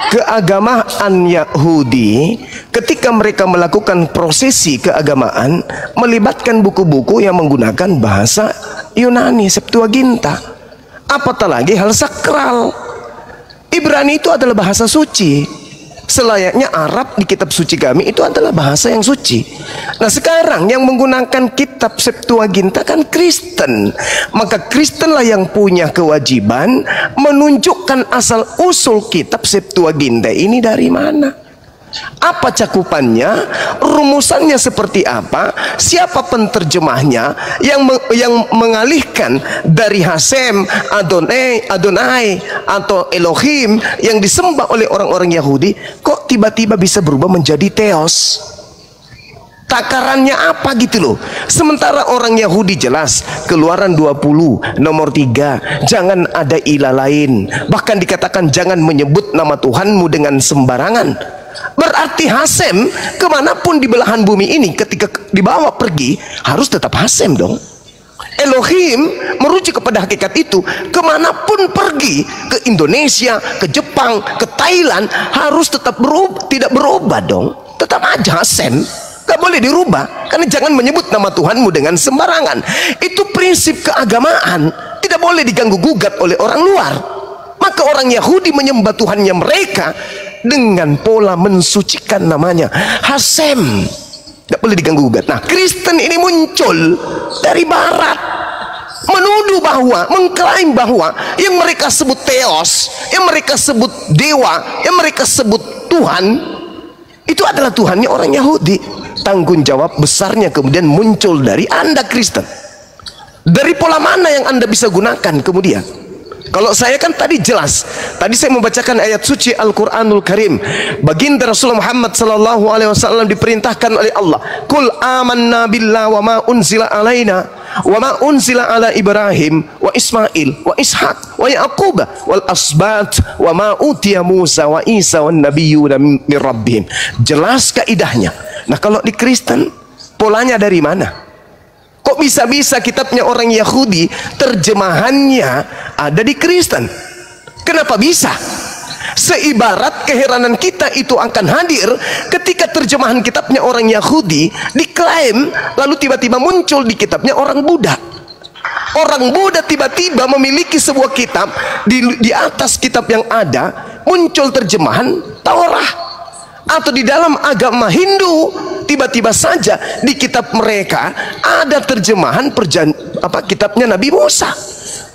keagamaan Yahudi ketika mereka melakukan prosesi keagamaan melibatkan buku-buku yang menggunakan bahasa Yunani, Septuaginta. Apatah lagi hal sakral. Ibrani itu adalah bahasa suci. Selayaknya Arab di kitab suci kami itu adalah bahasa yang suci. Nah sekarang yang menggunakan kitab Septuaginta kan Kristen. Maka Kristenlah yang punya kewajiban menunjukkan asal usul kitab Septuaginta ini dari mana. Apa cakupannya, rumusannya seperti apa, siapa penterjemahnya yang mengalihkan dari Hasem, Adonai atau Elohim yang disembah oleh orang-orang Yahudi, kok tiba-tiba bisa berubah menjadi Theos? Takarannya apa gitu loh. Sementara orang Yahudi jelas Keluaran 20 nomor 3, jangan ada ilah lain. Bahkan dikatakan jangan menyebut nama Tuhanmu dengan sembarangan. Berarti Hasem kemanapun di belahan bumi ini ketika dibawa pergi harus tetap Hasem dong. Elohim merujuk kepada hakikat itu. Kemanapun pergi, ke Indonesia, ke Jepang, ke Thailand, harus tetap tidak berubah dong. Tetap aja Hasem, gak boleh dirubah. Karena jangan menyebut nama Tuhanmu dengan sembarangan. Itu prinsip keagamaan, tidak boleh diganggu gugat oleh orang luar. Maka orang Yahudi menyembah Tuhannya mereka dengan pola mensucikan namanya Hasem, tidak boleh diganggu gugat. Nah Kristen ini muncul dari barat, menuduh bahwa, mengklaim bahwa yang mereka sebut Theos, yang mereka sebut dewa, yang mereka sebut Tuhan, itu adalah Tuhannya orang Yahudi. Tanggung jawab besarnya kemudian muncul dari Anda Kristen. Dari pola mana yang Anda bisa gunakan kemudian? Kalau saya kan tadi jelas, tadi saya membacakan ayat suci Al-Quranul Karim. Baginda Rasulullah Muhammad sallallahu alaihi wasallam diperintahkan oleh Allah, "Qul amanna billah wa ma unzila alaina wa ma unzila ala Ibrahim wa Ismail wa Ishaq wa Yaqub wal asbat wa ma utiya Musa wa Isa wan nabiyyuna min rabbihim." Jelas kaidahnya. Nah, kalau di Kristen polanya dari mana? Kok bisa-bisa kitabnya orang Yahudi terjemahannya ada di Kristen? Kenapa bisa? Seibarat keheranan kita itu akan hadir ketika terjemahan kitabnya orang Yahudi diklaim lalu tiba-tiba muncul di kitabnya orang Buddha. Orang Buddha tiba-tiba memiliki sebuah kitab, di atas kitab yang ada muncul terjemahan Taurat. Atau di dalam agama Hindu tiba-tiba saja di kitab mereka ada terjemahan kitabnya Nabi Musa.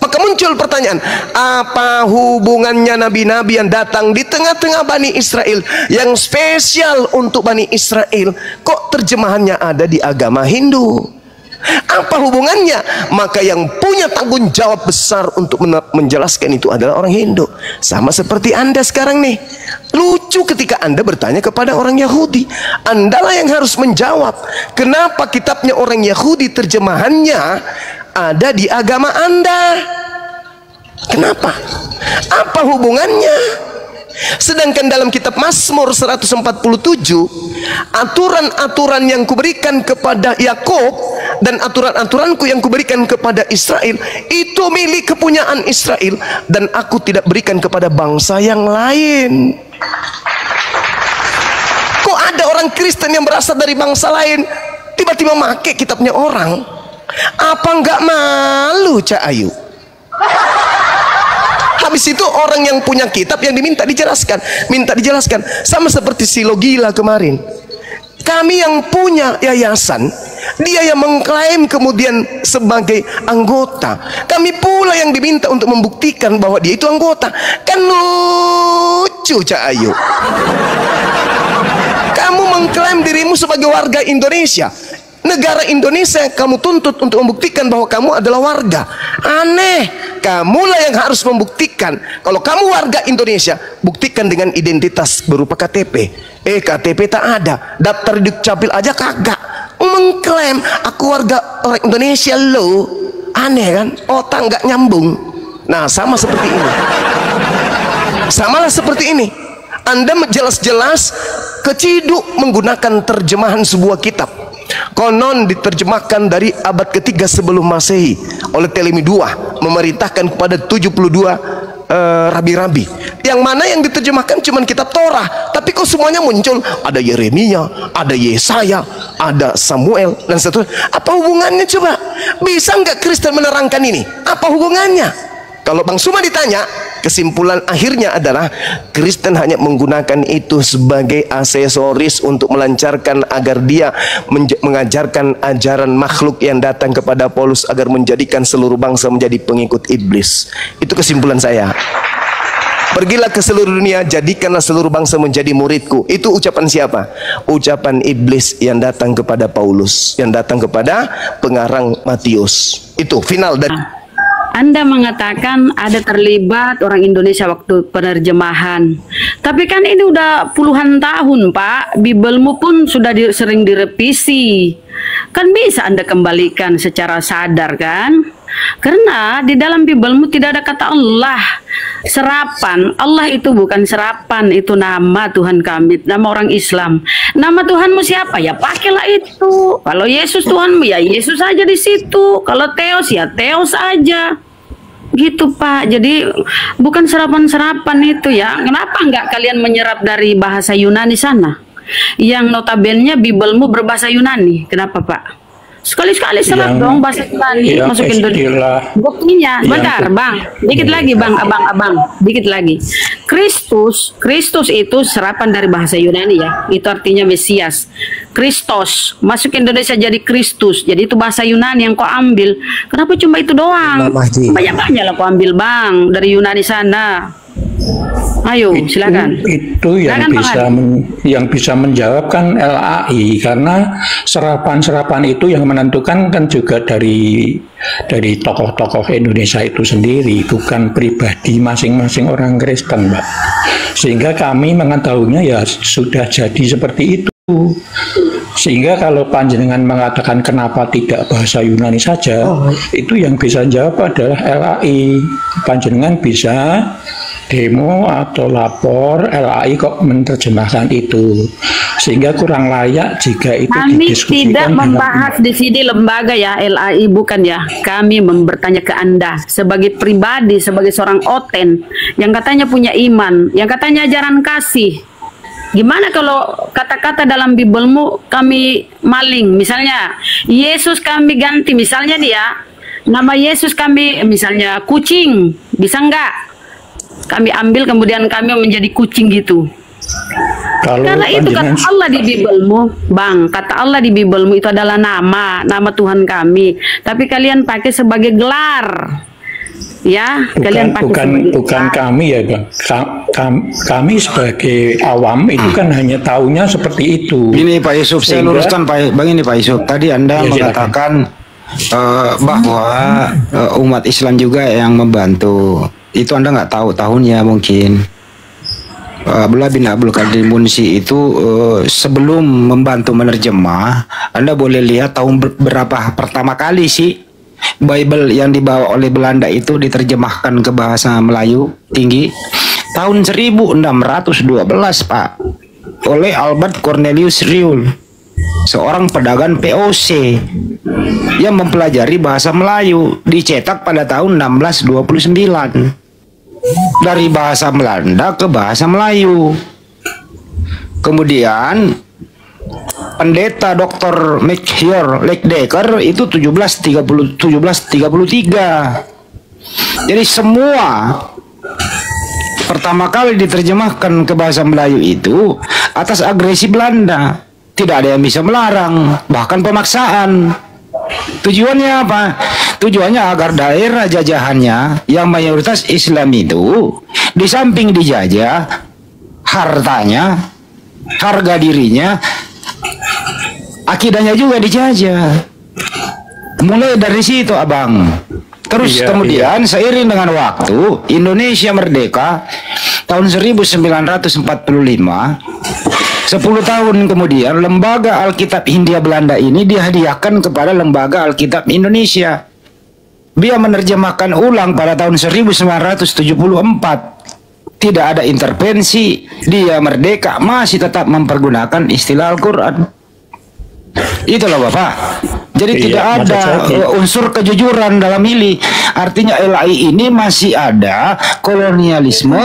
Maka muncul pertanyaan, apa hubungannya nabi-nabi yang datang di tengah-tengah Bani Israel yang spesial untuk Bani Israel, kok terjemahannya ada di agama Hindu? Apa hubungannya? Maka yang punya tanggung jawab besar untuk menjelaskan itu adalah orang Hindu. Sama seperti Anda sekarang nih. Lucu ketika Anda bertanya kepada orang Yahudi. Andalah yang harus menjawab, kenapa kitabnya orang Yahudi terjemahannya ada di agama Anda? Kenapa? Apa hubungannya? Sedangkan dalam kitab Mazmur 147, aturan-aturan yang kuberikan kepada Yakub dan aturan-aturanku yang kuberikan kepada Israel itu milik kepunyaan Israel, dan aku tidak berikan kepada bangsa yang lain. Kok ada orang Kristen yang berasal dari bangsa lain tiba-tiba make kitabnya orang? Apa enggak malu, Cak Ayu? Habis itu orang yang punya kitab yang minta dijelaskan. Sama seperti si Logila kemarin. Kami yang punya yayasan, dia yang mengklaim kemudian sebagai anggota. Kami pula yang diminta untuk membuktikan bahwa dia itu anggota. Kan lucu, Cak Ayu. Kamu mengklaim dirimu sebagai warga Indonesia. Negara Indonesia kamu tuntut untuk membuktikan bahwa kamu adalah warga. Aneh. Kamulah yang harus membuktikan. Kalau kamu warga Indonesia, buktikan dengan identitas berupa KTP. KTP tak ada, daftar Dukcapil aja kagak. Mengklaim aku warga orang Indonesia lo. Aneh kan? Otak nggak nyambung. Nah, sama seperti ini. Samalah seperti ini. Anda jelas-jelas keciduk menggunakan terjemahan sebuah kitab. Konon diterjemahkan dari abad ketiga sebelum Masehi oleh Ptolemy II, memerintahkan kepada 72 rabi-rabi. Yang mana yang diterjemahkan cuma kitab Torah, tapi kok semuanya muncul? Ada Yeremia, ada Yesaya, ada Samuel, dan seterusnya. Apa hubungannya coba? Bisa nggak Kristen menerangkan ini? Apa hubungannya? Kalau Bang Suma ditanya, kesimpulan akhirnya adalah Kristen hanya menggunakan itu sebagai aksesoris untuk melancarkan agar dia mengajarkan ajaran makhluk yang datang kepada Paulus agar menjadikan seluruh bangsa menjadi pengikut iblis. Itu kesimpulan saya. Pergilah ke seluruh dunia, jadikanlah seluruh bangsa menjadi muridku. Itu ucapan siapa? Ucapan iblis yang datang kepada Paulus, yang datang kepada pengarang Matius. Itu final dari Anda mengatakan ada terlibat orang Indonesia waktu penerjemahan. Tapi kan ini udah puluhan tahun, Pak. Bibelmu pun sudah sering direvisi. Kan bisa Anda kembalikan secara sadar kan? Karena di dalam Bibelmu tidak ada kata Allah. Serapan. Allah itu bukan serapan, itu nama Tuhan kami, nama orang Islam. Nama Tuhanmu siapa? Ya pakailah itu. Kalau Yesus Tuhanmu, ya Yesus aja di situ. Kalau Theos, ya Theos aja. Gitu Pak, jadi bukan serapan-serapan itu ya. Kenapa enggak kalian menyerap dari bahasa Yunani sana? Yang notabene Bibelmu berbahasa Yunani. Kenapa Pak? Sekali-sekali serap dong bahasa Yunani, masukin dulu. Buktinya, bentar Bang, dikit lagi Bang, abang, dikit lagi. Kristus itu serapan dari bahasa Yunani ya. Itu artinya Mesias. Kristos, masuk Indonesia jadi Kristus. Jadi itu bahasa Yunani yang kau ambil. Kenapa cuma itu doang? Banyak-banyak lah kau ambil Bang dari Yunani sana. Ayo, silakan. Itu yang bisa menjawab kan LAI, karena serapan-serapan itu yang menentukan kan juga dari tokoh-tokoh Indonesia itu sendiri, bukan pribadi masing-masing orang Kristen, Mbak. Sehingga kami mengetahuinya ya sudah jadi seperti itu. Sehingga kalau panjenengan mengatakan kenapa tidak bahasa Yunani saja, itu yang bisa jawab adalah LAI. Panjenengan bisa demo atau lapor LAI kok menerjemahkan itu, sehingga kurang layak jika itu kami didiskusikan. Tidak membahas di sini lembaga ya LAI, bukan ya. Kami bertanya ke Anda sebagai pribadi, sebagai seorang oten yang katanya punya iman, yang katanya ajaran kasih. Gimana kalau kata-kata dalam Bibelmu kami maling, misalnya Yesus kami ganti, misalnya dia nama Yesus kami misalnya kucing, bisa enggak? Kami ambil kemudian kami menjadi kucing gitu. Karena itu kata Allah di Bibelmu, Bang, kata Allah di Bibelmu itu adalah nama Tuhan kami. Tapi kalian pakai sebagai gelar. Ya, kalian pakai bukan kami ya, Bang. Kami sebagai awam itu kan hanya taunya seperti itu. Ini Pak Yusuf, saya luruskan Pak Bang, ini Pak Yusuf. Tadi Anda mengatakan bahwa umat Islam juga yang membantu. Itu Anda nggak tahu tahunnya mungkin. Abdullah bin Abdul Qadir Munsi itu sebelum membantu menerjemah, Anda boleh lihat tahun berapa pertama kali sih Bible yang dibawa oleh Belanda itu diterjemahkan ke bahasa Melayu tinggi. tahun 1612 Pak, oleh Albert Cornelius Riul, seorang pedagang POC yang mempelajari bahasa Melayu, dicetak pada tahun 1629 dari bahasa Belanda ke bahasa Melayu. Kemudian pendeta Dr. Melchior Leckdecker itu 1733. Jadi semua pertama kali diterjemahkan ke bahasa Melayu itu atas agresi Belanda. Tidak ada yang bisa melarang, bahkan pemaksaan. Tujuannya apa? Tujuannya agar daerah jajahannya yang mayoritas Islam itu, di samping dijajah, hartanya, harga dirinya, akidahnya juga dijajah. Mulai dari situ abang. Terus kemudian seiring dengan waktu Indonesia merdeka tahun 1945, 10 tahun kemudian Lembaga Alkitab Hindia Belanda ini dihadiahkan kepada Lembaga Alkitab Indonesia. Dia menerjemahkan ulang pada tahun 1974. Tidak ada intervensi, dia merdeka masih tetap mempergunakan istilah Al-Quran. Itulah Bapak. Jadi tidak ada unsur kejujuran dalam ini. Artinya LAI ini masih ada kolonialisme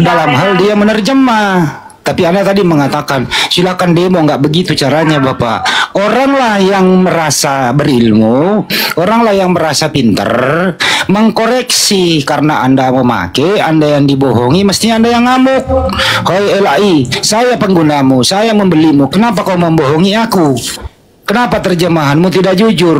dalam hal dia menerjemah. Tapi Anda tadi mengatakan silakan demo, nggak begitu caranya Bapak. Oranglah yang merasa berilmu, oranglah yang merasa pinter mengkoreksi. Karena Anda memakai, Anda yang dibohongi, mestinya Anda yang ngamuk. Hoi LAI, saya penggunamu, saya membelimu, kenapa kau membohongi aku? Kenapa terjemahanmu tidak jujur?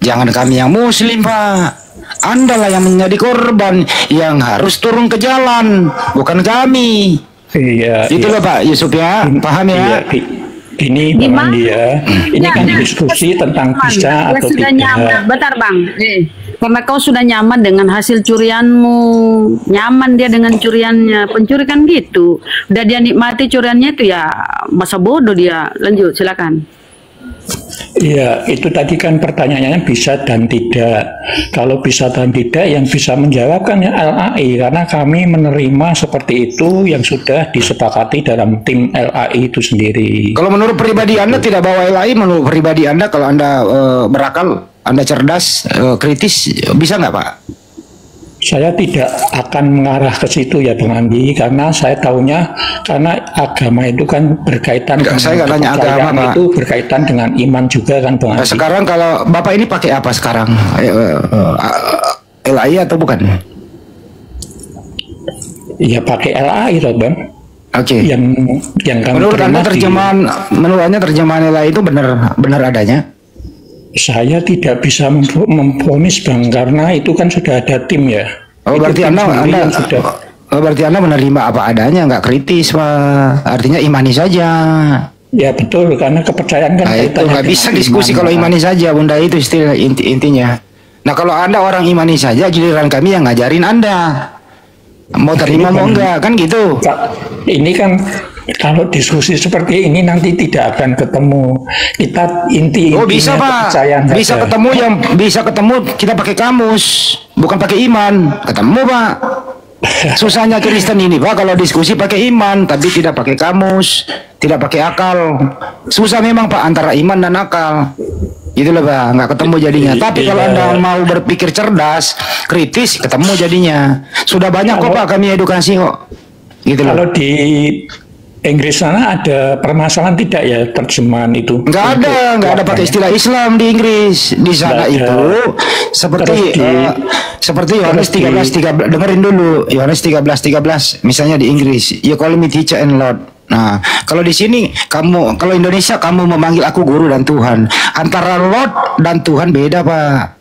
Jangan kami yang muslim Pak. Anda lah yang menjadi korban, yang harus turun ke jalan, bukan kami. Iya, itulah Pak Yusuf ya, paham ya? Ini Bang Andi ya, ini kan diskusi tentang bisa atau tidak. Nyaman. Bentar Bang, karena kau sudah nyaman dengan hasil curianmu, nyaman dia dengan curiannya. Pencuri kan gitu, udah dia nikmati curiannya itu ya masa bodoh dia. Lanjut silakan. Iya, itu tadi kan pertanyaannya bisa dan tidak. Kalau bisa dan tidak, yang bisa menjawab kan ya LAI, karena kami menerima seperti itu yang sudah disepakati dalam tim LAI itu sendiri. Kalau menurut pribadi Anda tidak bawa LAI, menurut pribadi Anda kalau Anda berakal, Anda cerdas, kritis, bisa nggak Pak? Saya tidak akan mengarah ke situ ya Bang Andi, karena saya tahunya karena agama itu kan berkaitan dengan saya nggak tanya agama Pak. Itu berkaitan dengan iman juga kan Bang Andi. Sekarang kalau Bapak ini pakai apa sekarang? LAI atau bukan? Iya pakai LAI loh Bang. Oke. Yang kami menurut Anda terjemahan LAI itu benar adanya? Saya tidak bisa memvonis Bang, karena itu kan sudah ada tim ya. Oh berarti berarti Anda menerima apa adanya, nggak kritis Pak. Artinya imani saja. Ya betul, karena kepercayaan kan itu nggak bisa diskusi kalau imani saja Bunda, itu istilah intinya. Nah kalau Anda orang imani saja, giliran kami yang ngajarin Anda. Mau terima mau enggak kan gitu. Ini kan kalau diskusi seperti ini nanti tidak akan ketemu. Kita intinya bisa Pak, bisa saja. bisa ketemu kita pakai kamus, bukan pakai iman. Ketemu Pak. Susahnya Kristen ini Pak kalau diskusi pakai iman tapi tidak pakai kamus, tidak pakai akal. Susah memang Pak antara iman dan akal. Itulah Pak, nggak ketemu jadinya. Tapi kalau Anda mau berpikir cerdas, kritis, ketemu jadinya. Sudah banyak kok Pak kami edukasi kok. Gitu loh. Kalau di Inggris sana ada permasalahan tidak ya terjemahan itu? Nggak ada pakai istilah Islam di Inggris. Di sana itu seperti Yohanes 13:13. Dengerin dulu Yohanes 13:13 misalnya di Inggris. You call me teacher and Lord. Nah, kalau di sini kalau Indonesia kamu memanggil aku guru dan Tuhan. Antara Lord dan Tuhan beda Pak.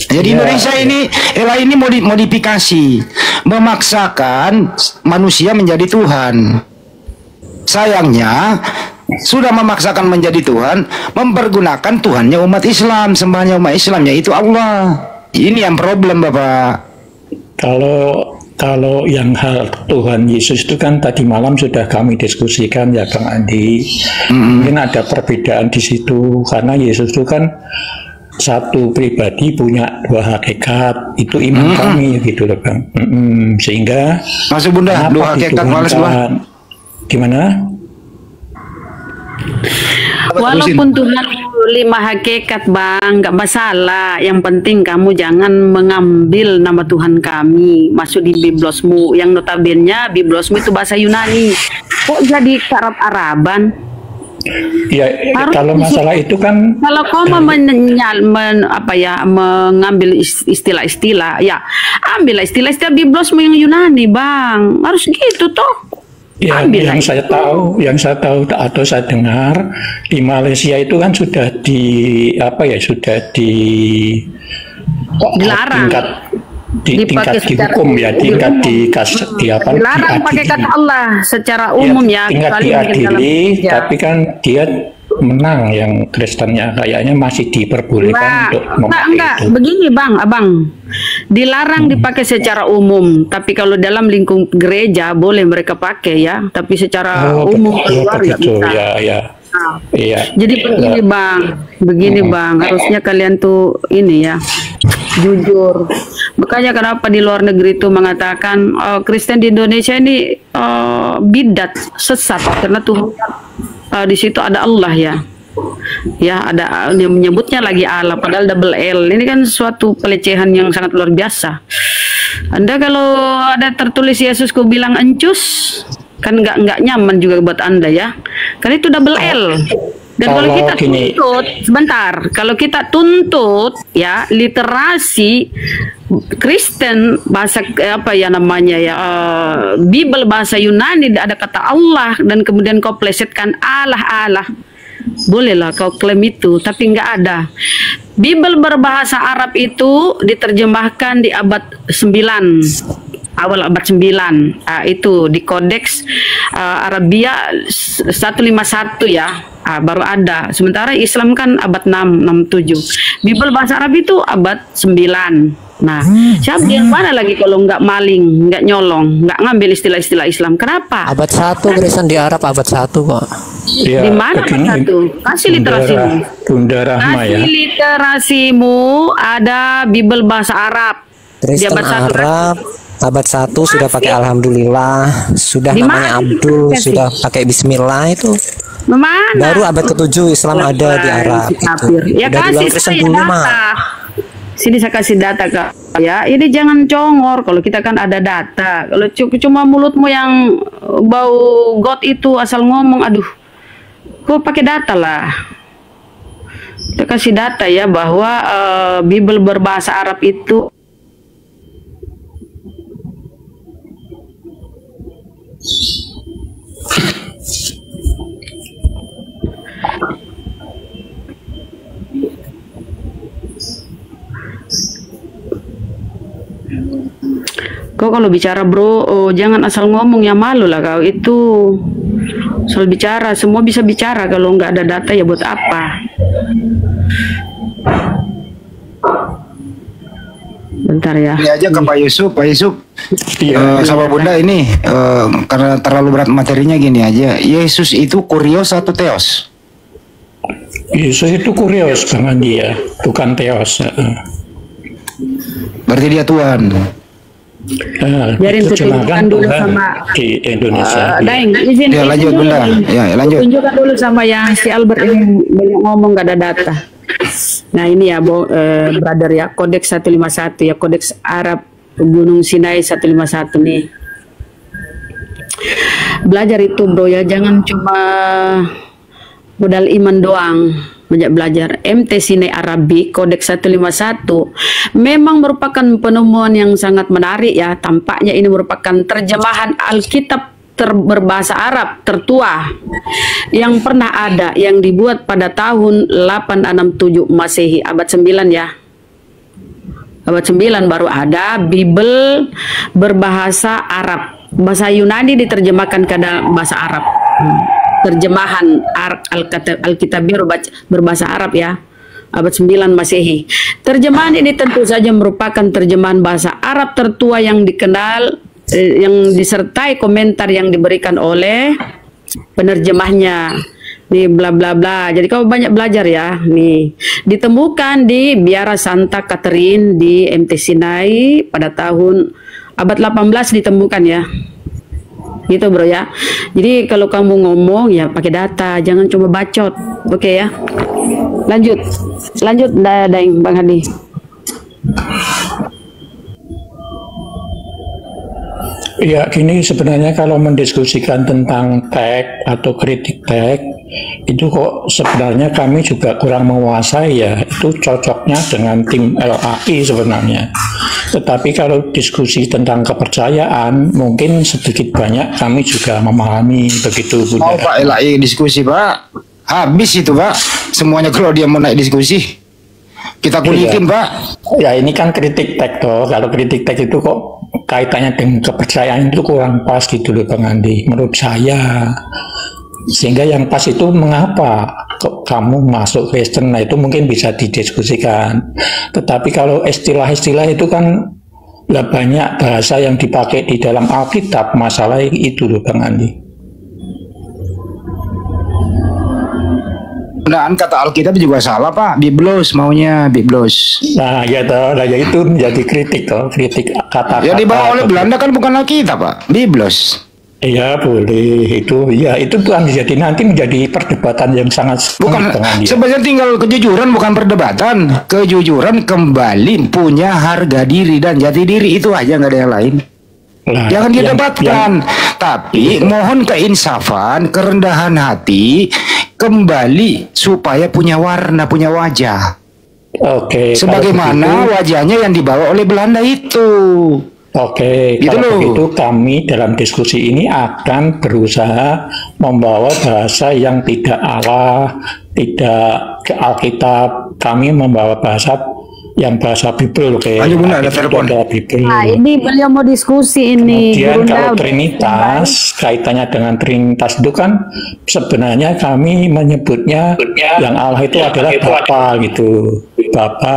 Jadi Indonesia ini modifikasi, memaksakan manusia menjadi Tuhan. Sayangnya sudah memaksakan menjadi Tuhan, mempergunakan Tuhannya umat Islam, sembahnya umat Islam yaitu Allah. Ini yang problem Bapak. Kalau yang hal Tuhan Yesus itu kan tadi malam sudah kami diskusikan ya Bang Andi. Mungkin ada perbedaan di situ karena Yesus itu kan satu pribadi punya dua hakikat, itu iman kami gitu loh Bang. Sehingga Masuk Bunda, dua hakikat males dua. Gimana? Walaupun Tuhan 5 hakikat Bang, nggak masalah. Yang penting kamu jangan mengambil nama Tuhan kami masuk di biblosmu. Yang notabene biblosmu itu bahasa Yunani. Kok jadi Arab-Araban? Ya, kalau masalah itu kan kalau kau mau mengambil istilah-istilah, ya ambil istilah-istilah biblosmu yang Yunani Bang. Harus gitu toh. Ya, yang saya tahu atau saya dengar di Malaysia itu kan sudah sudah dilarang. Tingkat dihukum ya, tingkat dilarang pakai kata Allah secara umum ya. Tingkat diadili, tapi kan dia menang yang Kristennya kayaknya masih diperbolehkan untuk enggak. Begini Bang, Abang. Dilarang dipakai secara umum, tapi kalau dalam lingkup gereja boleh mereka pakai ya, tapi secara umum keluar nggak bisa. Iya. Jadi begini Bang, harusnya kalian tuh ini ya, jujur. Makanya kenapa di luar negeri itu mengatakan Kristen di Indonesia ini bidat, sesat, karena tuh di situ ada Allah ya. Ya, ada yang menyebutnya lagi Allah padahal double L. Ini kan suatu pelecehan yang sangat luar biasa. Anda kalau ada tertulis Yesus ku bilang encus, kan nggak nyaman juga buat Anda ya. Karena itu double L. Dan kalau kita tuntut, sebentar, kalau kita tuntut ya literasi Kristen bahasa Bible bahasa Yunani ada kata Allah dan kemudian kau plesetkan Allah. Bolehlah kau klaim itu, tapi nggak ada. Bible berbahasa Arab itu diterjemahkan di abad 9, awal abad 9. Itu di Kodeks Arabia 151 ya. Baru ada. Sementara Islam kan abad 6, 67. Bible bahasa Arab itu abad 9. Nah, siapa yang mana lagi kalau nggak maling, nggak nyolong, nggak ngambil istilah-istilah Islam? Kenapa? Abad 1 Kristen di Arab abad 1 kok. Ya, di mana abad 1? Kasih literasimu. Bunda Rahma ya. Kasih literasimu, ada Bible bahasa Arab. Kristen di abad 1 Arab abad 1 sudah pakai alhamdulillah, sudah namanya Abdul, sudah pakai bismillah itu. Mana? Baru abad ke-7 Islam ada di Arab. Ya kasih saya data. Sini saya kasih data Kak. Ya, ini jangan congor. Kalau kita kan ada data. Kalau cuma mulutmu yang bau got itu asal ngomong, aduh. Kau pakai data lah. Kita kasih data ya bahwa Bible berbahasa Arab itu kau kalau bicara bro, jangan asal ngomong ya, malu lah kau itu. Soal bicara, semua bisa bicara, kalau nggak ada data ya buat apa? Bentar ya. Ini aja ke Pak Yusuf, sama Bunda ini karena terlalu berat materinya gini aja. Yesus itu kurios atau teos? Yesus itu kurios dengan dia, bukan teos. Berarti dia Tuhan. Biarin tunjukkan dulu sama di Indonesia. Daeng, izin. Ya lanjut Bunda. Ya lanjut. Tunjukkan dulu sama yang si Albert yang banyak ngomong gak ada data. Nah ini ya brother ya, Kodeks 151 ya, Kodeks Arab Gunung Sinai 151 nih. Belajar itu bro ya, jangan cuma modal iman doang. Banyak belajar. MT Sinai Arabic Kodeks 151 memang merupakan penemuan yang sangat menarik ya. Tampaknya ini merupakan terjemahan Alkitab berbahasa Arab tertua yang pernah ada, yang dibuat pada tahun 867 Masehi, abad 9 ya. Abad 9 baru ada Bible berbahasa Arab. Bahasa Yunani diterjemahkan ke bahasa Arab. Terjemahan Alkitab berbahasa Arab ya, abad 9 Masehi. Terjemahan ini tentu saja merupakan terjemahan bahasa Arab tertua yang dikenal, yang disertai komentar yang diberikan oleh penerjemahnya. Nih bla bla bla. Jadi kau banyak belajar ya. Nih ditemukan di Biara Santa Catherine di MT Sinai pada tahun abad 18 ditemukan ya. Gitu bro ya. Jadi kalau kamu ngomong ya pakai data, jangan cuma bacot. Oke ya. Lanjut Daeng Bang Hadi. Ya, ini sebenarnya kalau mendiskusikan tentang tag atau kritik tag, itu kok sebenarnya kami juga kurang menguasai ya. Itu cocoknya dengan tim LAI sebenarnya. Tetapi kalau diskusi tentang kepercayaan, mungkin sedikit banyak kami juga memahami begitu. Oh Pak LAI diskusi Pak, habis itu Pak. Semuanya kalau dia mau naik diskusi, kita kulitin Pak. Ya ini kan kritik tag toh. Kalau kritik tag itu kok kaitannya dengan kepercayaan itu kurang pas gitu loh Bang Andi, menurut saya. Sehingga yang pas itu mengapa kok kamu masuk Kristen, nah itu mungkin bisa didiskusikan. Tetapi kalau istilah-istilah itu kan banyak bahasa yang dipakai di dalam Alkitab, masalah itu loh Bang Andi. Penggunaan kata Alkitab juga salah Pak, biblos maunya biblos. Nah ya toh, nah ya itu menjadi kritik toh, kritik kata-kata. Ya dibawa oleh Belanda kan bukan Alkitab Pak, biblos. Iya boleh itu, ya itu kan jadi nanti menjadi perdebatan yang sangat bukan. Sebenarnya tinggal kejujuran bukan perdebatan, kejujuran kembali punya harga diri dan jati diri, itu aja nggak ada yang lain. Nah, jangan didebatkan, tapi mohon keinsafan, kerendahan hati, kembali supaya punya warna, punya wajah. Oke. Sebagaimana wajahnya yang dibawa oleh Belanda itu. Oke, gitu kalau loh. begitu kami dalam diskusi ini akan berusaha membawa bahasa yang tidak Allah, tidak ke Alkitab. Kami membawa bahasa yang bahasa Bible, oke. Ayo Bunda, ada telepon. Nah, ini beliau mau diskusi ini. Kemudian Bunda, kalau Trinitas, kaitannya dengan Trinitas itu kan sebenarnya kami menyebutnya yang Allah itu adalah Bapa gitu. Bapa,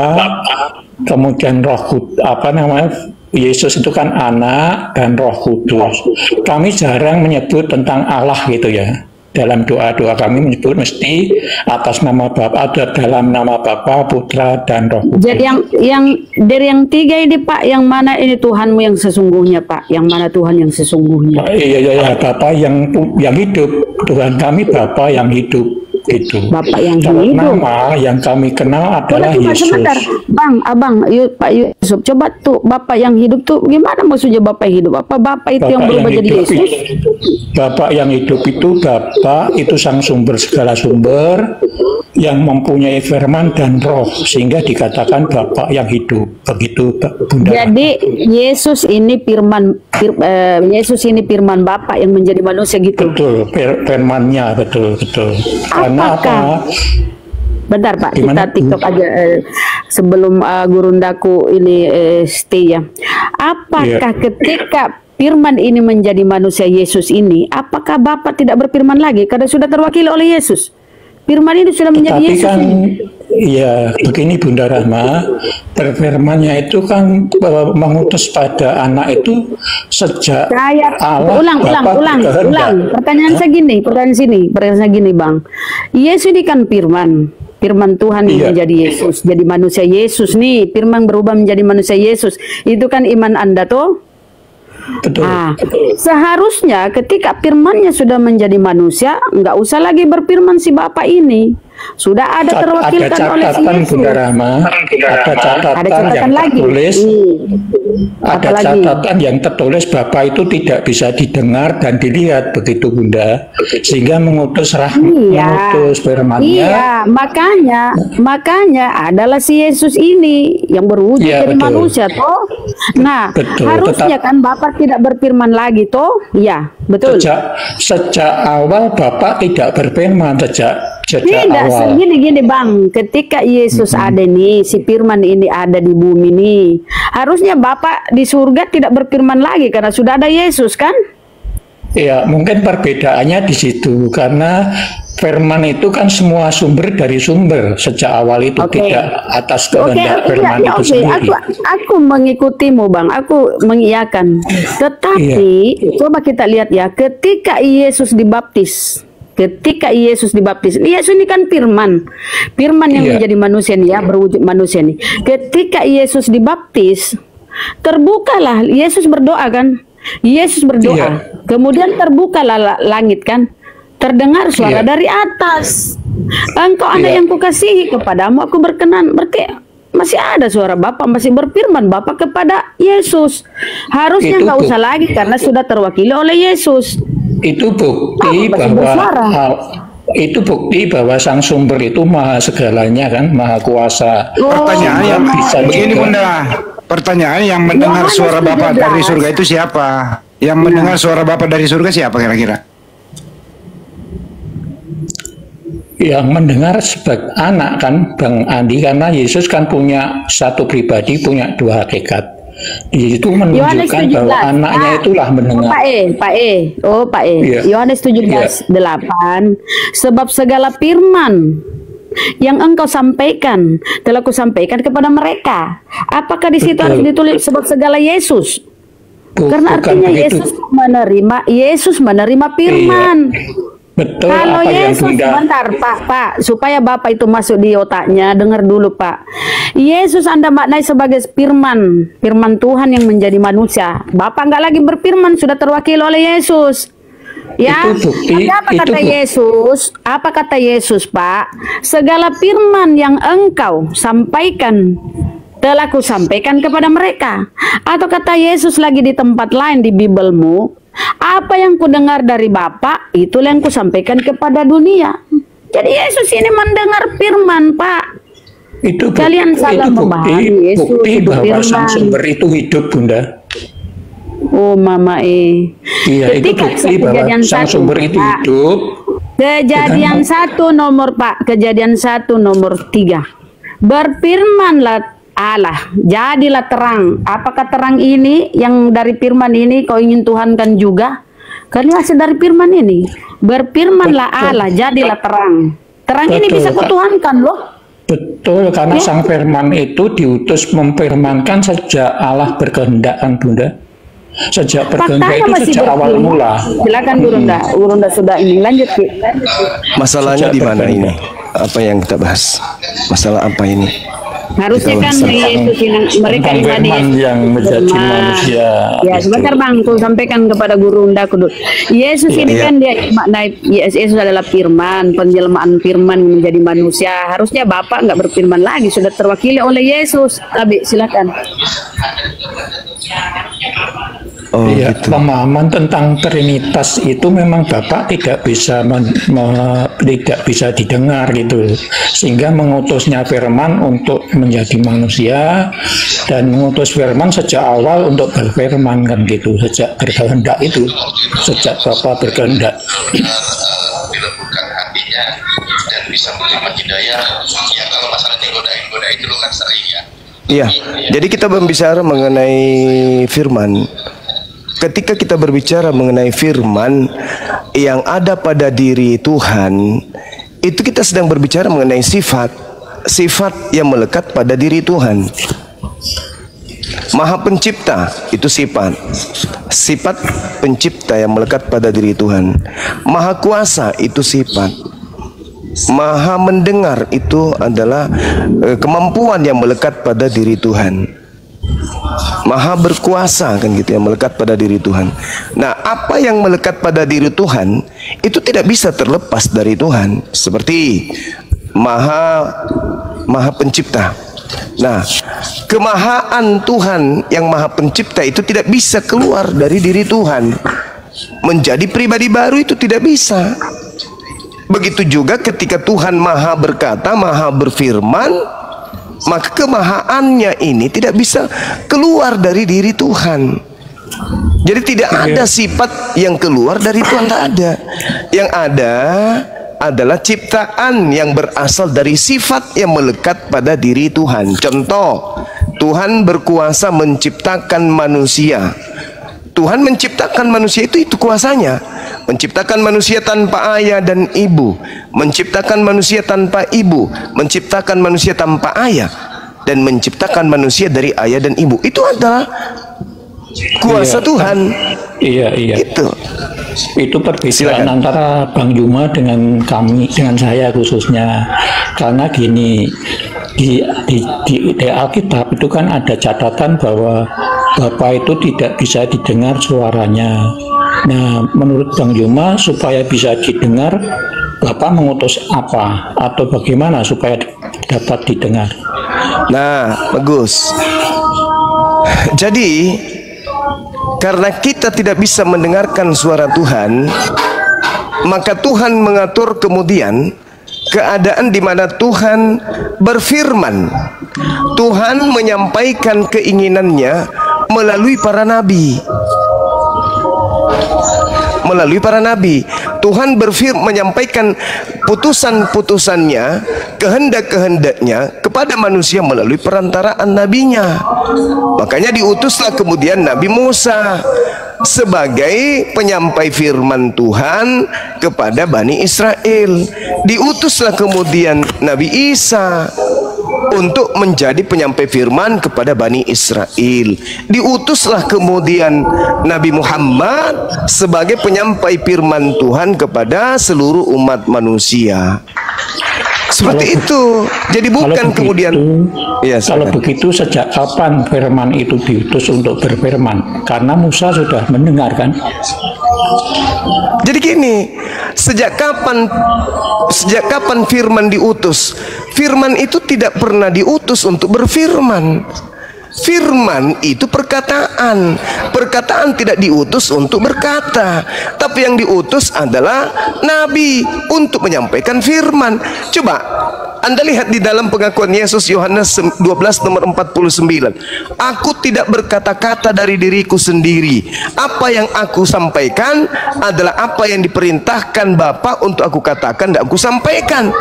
kemudian Roh Kudus, apa namanya? Yesus itu kan anak dan Roh Kudus. Kami jarang menyebut tentang Allah gitu ya. Dalam doa-doa kami menyebut mesti atas nama Bapa, ada dalam nama Bapa, Putra dan Roh Kudus. Jadi yang dari yang tiga ini Pak, yang mana ini Tuhanmu yang sesungguhnya Pak? Yang mana Tuhan yang sesungguhnya? Iya, Bapa yang hidup. Tuhan kami Bapa yang hidup. Itu. Bapak yang kalau hidup. Nama yang kami kenal adalah Yesus. Sebentar, Bang, Abang, Pak Yusuf, coba tuh Bapak yang hidup tuh gimana maksudnya Bapak yang hidup? Apa Bapak itu Bapak yang berubah jadi Yesus? Bapak yang hidup itu Bapak itu sang sumber segala sumber yang mempunyai firman dan roh sehingga dikatakan Bapak yang hidup. Begitu Bunda. Jadi Yesus ini Yesus ini firman Bapak yang menjadi manusia gitu. Betul, firman-Nya betul. Karena apa? Bentar Pak, Gimana? kita TikTok aja sebelum gurundaku ini stay ya. Apakah ketika firman ini menjadi manusia Yesus ini, apakah Bapak tidak berfirman lagi karena sudah terwakili oleh Yesus? Firman ini sudah menjadi Tapi Yesus. Kan, ya begini Bunda Rahma, berfirmannya itu kan mengutus pada anak itu sejak Allah. Ulang. Pertanyaan saya gini, pertanyaan gini Bang. Yesus ini kan firman Tuhan yang menjadi Yesus, jadi manusia Yesus nih, firman berubah menjadi manusia Yesus. Itu kan iman Anda toh? Betul. Seharusnya ketika firmannya sudah menjadi manusia, nggak usah lagi berfirman si Bapak ini. Sudah ada terwakilkan oleh si Yesus. Ada catatan yang tertulis. Ada catatan yang tertulis Bapak itu tidak bisa didengar dan dilihat begitu Bunda, sehingga mengutus mengutus firman-Nya. Iya, makanya adalah si Yesus ini yang berwujud jadi manusia toh. Nah, harusnya kan Bapak tidak berfirman lagi toh? Iya, betul. Sejak awal Bapak tidak berfirman sejak awal. Gini Bang, ketika Yesus ada nih, si firman ini ada di bumi nih, harusnya Bapak di surga tidak berfirman lagi karena sudah ada Yesus kan? Ya, mungkin perbedaannya di situ karena firman itu kan semua sumber dari sumber sejak awal itu tidak atas kehendak firman itu sendiri. Aku mengikutimu Bang, aku mengiyakan. Tetapi coba kita lihat ya, ketika Yesus dibaptis, ketika Yesus dibaptis. Yesus ini kan firman. Firman yang menjadi manusia nih ya, berwujud manusia nih. Ketika Yesus dibaptis, terbukalah, Yesus berdoa kan? Yesus berdoa. Kemudian terbukalah langit kan? Terdengar suara dari atas. Engkau anak yang kukasihi, kepadamu aku berkenan. Berarti masih ada suara Bapak, masih berfirman Bapak kepada Yesus. Harusnya nggak usah lagi karena sudah terwakili oleh Yesus. Itu bukti bahwa Sang Sumber itu maha segalanya kan, maha kuasa. Pertanyaan yang bisa begini Bunda. Pertanyaan yang mendengar suara Bapak dari surga itu siapa? Yang mendengar suara Bapak dari surga siapa kira-kira? Yang mendengar sebagai anak kan Bang Andi, karena Yesus kan punya satu pribadi, punya dua hakikat. Itu menunjukkan bahwa anaknya itulah mendengar. Pak E. Yohanes 17:8. Sebab segala firman yang engkau sampaikan telah kusampaikan kepada mereka. Apakah di situ harus ditulis sebab segala Yesus? Karena artinya Yesus menerima firman. Betul. Kalau Yesus, sebentar Pak, supaya Bapak itu masuk di otaknya, dengar dulu Pak. Yesus Anda maknai sebagai firman Tuhan yang menjadi manusia. Bapak nggak lagi berfirman, sudah terwakili oleh Yesus. Ya, apa kata Yesus? Apa kata Yesus Pak? Segala firman yang engkau sampaikan telah kusampaikan kepada mereka. Atau kata Yesus lagi di tempat lain di Bibelmu, apa yang kudengar dari Bapa, itulah yang kusampaikan kepada dunia. Jadi Yesus ini mendengar firman, Pak. Itu kalian salah memahami Yesus. Bukti bahwa Sang Sumber itu hidup, Bunda. Oh, Mama Iya, itu bukti bahwa Sang Sumber itu hidup. Kejadian 1 nomor Pak, Kejadian 1 nomor 3. Berfirmanlah Allah, jadilah terang. Apakah terang ini yang dari firman ini kau ingin tuhankan juga? Karena hasil dari firman ini. Berfirmanlah Allah, jadilah terang. Terang ini bisa kau tuhankan loh. Betul, karena Sang Firman itu diutus memfirmankan sejak Allah berkehendak kan Bunda. Sejak berkehendak itu sejak awal mula. Silakan Gurunda sudah ini lanjut. Masalahnya di mana ini? Apa yang kita bahas? Masalah apa ini? Harusnya kan Yesus mereka yang menjadi manusia. Ya, sebentar Bang, aku sampaikan kepada Gurunda dulu. Yesus ini kan dia maknai Yesus adalah firman, penjelmaan firman menjadi manusia. Harusnya Bapak nggak berfirman lagi, sudah terwakili oleh Yesus. Abi, silakan. Gitu. Pemahaman tentang Trinitas itu memang Bapak tidak bisa tidak bisa didengar gitu, sehingga mengutusnya Firman untuk menjadi manusia dan mengutus Firman sejak awal untuk berfirman kan gitu, sejak berkehendak itu, sejak Bapak berkehendak. Dilembutkan hatinya dan bisa menerima hidayah. Ya kalau masalah goda itu kan sering ya. Iya, jadi kita berbicara mengenai firman. Ketika kita berbicara mengenai firman yang ada pada diri Tuhan, itu kita sedang berbicara mengenai sifat yang melekat pada diri Tuhan. Maha pencipta itu sifat pencipta yang melekat pada diri Tuhan. Maha kuasa itu sifat. Maha mendengar itu adalah kemampuan yang melekat pada diri Tuhan. Maha berkuasa kan gitu, yang melekat pada diri Tuhan. Nah, apa yang melekat pada diri Tuhan itu tidak bisa terlepas dari Tuhan. Seperti Maha pencipta. Nah, kemahaan Tuhan yang Maha pencipta itu tidak bisa keluar dari diri Tuhan. Menjadi pribadi baru itu tidak bisa. Begitu juga ketika Tuhan Maha berkata, Maha berfirman, maka kemahaannya ini tidak bisa keluar dari diri Tuhan. Jadi tidak ada sifat yang keluar dari Tuhan, tidak ada. Yang ada adalah ciptaan yang berasal dari sifat yang melekat pada diri Tuhan. Contoh, Tuhan berkuasa menciptakan manusia. Tuhan menciptakan manusia itu kuasanya. Menciptakan manusia tanpa ayah dan ibu, menciptakan manusia tanpa ibu, menciptakan manusia tanpa ayah, dan menciptakan manusia dari ayah dan ibu. Itu adalah kuasa Tuhan. Iya. Itu perbedaan antara Bang Juma dengan kami, dengan saya khususnya. Karena gini, di Alkitab itu kan ada catatan bahwa Bapa itu tidak bisa didengar suaranya. Nah, menurut Bang Juma, supaya bisa didengar, Bapak mengutus apa? Atau bagaimana supaya dapat didengar? Nah, bagus. Jadi, karena kita tidak bisa mendengarkan suara Tuhan, maka Tuhan mengatur kemudian keadaan di mana Tuhan berfirman. Tuhan menyampaikan keinginannya melalui para nabi. Melalui para nabi, Tuhan menyampaikan putusan-putusannya, kehendak-kehendaknya kepada manusia melalui perantaraan nabinya. Makanya diutuslah kemudian Nabi Musa sebagai penyampai firman Tuhan kepada Bani Israel. Diutuslah kemudian Nabi Isa untuk menjadi penyampai firman kepada Bani Israel. Diutuslah kemudian Nabi Muhammad sebagai penyampai firman Tuhan kepada seluruh umat manusia. Seperti itu. Jadi bukan kemudian ya, kalau begitu sejak kapan firman itu diutus untuk berfirman? Karena Musa sudah mendengarkan. Jadi gini, sejak kapan firman diutus? Firman itu tidak pernah diutus untuk berfirman. Firman itu perkataan. Perkataan tidak diutus untuk berkata, tapi yang diutus adalah nabi untuk menyampaikan firman. Coba Anda lihat di dalam pengakuan Yesus Yohanes 12 nomor 49. Aku tidak berkata-kata dari diriku sendiri. Apa yang aku sampaikan adalah apa yang diperintahkan Bapa untuk aku katakan dan aku sampaikan.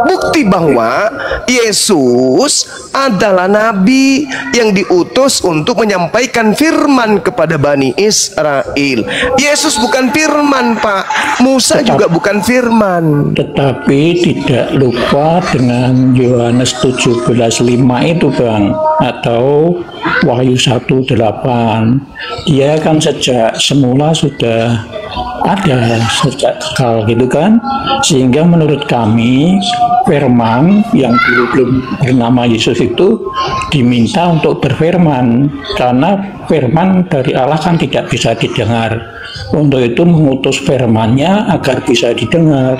Bukti bahwa Yesus adalah nabi yang diutus untuk menyampaikan firman kepada Bani Israel. Yesus bukan firman, Pak. Musa juga bukan firman. Tetapi tidak lupa dengan Yohanes 17:5 itu, Bang, atau Wahyu 1:8. Dia kan sejak semula sudah ada sejak kekal gitu kan, sehingga menurut kami firman yang dulu belum bernama Yesus itu diminta untuk berfirman, karena firman dari Allah kan tidak bisa didengar. Untuk itu mengutus firman-Nya agar bisa didengar,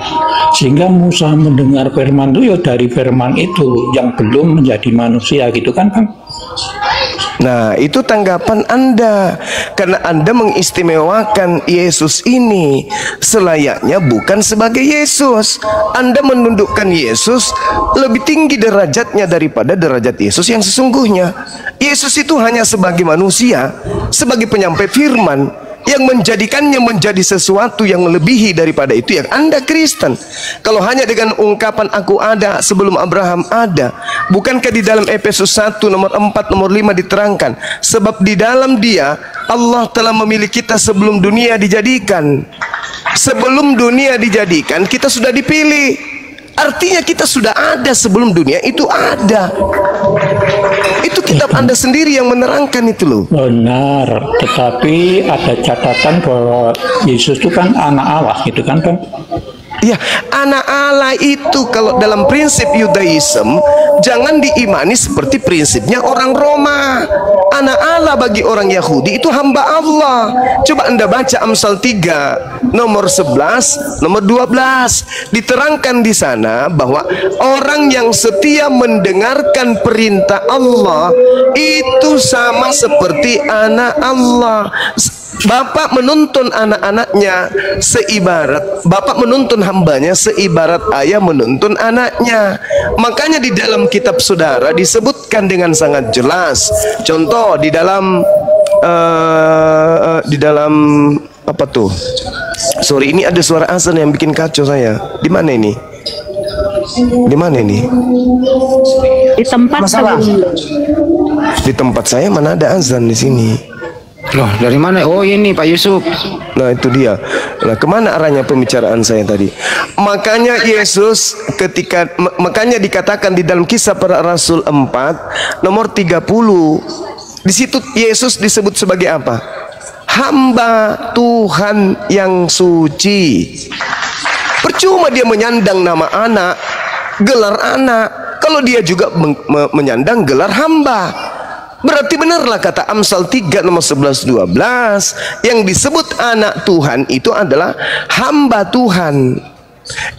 sehingga Musa mendengar firman itu ya dari firman itu yang belum menjadi manusia gitu kan, Bang? Nah, itu tanggapan Anda, karena Anda mengistimewakan Yesus ini selayaknya bukan sebagai Yesus. Anda menundukkan Yesus lebih tinggi derajatnya daripada derajat Yesus yang sesungguhnya. Yesus itu hanya sebagai manusia, sebagai penyampai firman, yang menjadikannya menjadi sesuatu yang melebihi daripada itu yang Anda Kristen. Kalau hanya dengan ungkapan aku ada sebelum Abraham ada, bukankah di dalam Efesus 1 nomor 4 nomor 5 diterangkan, sebab di dalam Dia Allah telah memilih kita sebelum dunia dijadikan. Sebelum dunia dijadikan kita sudah dipilih. Artinya kita sudah ada sebelum dunia itu ada. Itu kitab Anda sendiri yang menerangkan itu loh. Benar, tetapi ada catatan bahwa Yesus itu kan anak Allah gitu kan, Bang? Ya, anak Allah itu kalau dalam prinsip Yudaism jangan diimani seperti prinsipnya orang Roma. Anak Allah bagi orang Yahudi itu hamba Allah. Coba Anda baca Amsal 3 nomor 11 nomor 12, diterangkan di sana bahwa orang yang setia mendengarkan perintah Allah itu sama seperti anak Allah. Bapak menuntun anak-anaknya seibarat, Bapak menuntun hambanya seibarat ayah menuntun anaknya. Makanya di dalam kitab saudara disebutkan dengan sangat jelas. Contoh di dalam apa tuh? Sorry, ini ada suara azan yang bikin kacau saya. Di mana ini? Di mana ini? Di tempat Di tempat saya mana ada azan di sini? Loh, dari mana? Oh, ini Pak Yusuf. Nah, itu dia. Nah, kemana arahnya pembicaraan saya tadi? Makanya Yesus makanya dikatakan di dalam Kisah Para Rasul 4 nomor 30, Di situ Yesus disebut sebagai apa? Hamba Tuhan yang suci. Percuma dia menyandang nama anak, gelar anak, kalau dia juga menyandang gelar hamba. Berarti benarlah kata Amsal 3 nomor 11-12, yang disebut anak Tuhan itu adalah hamba Tuhan.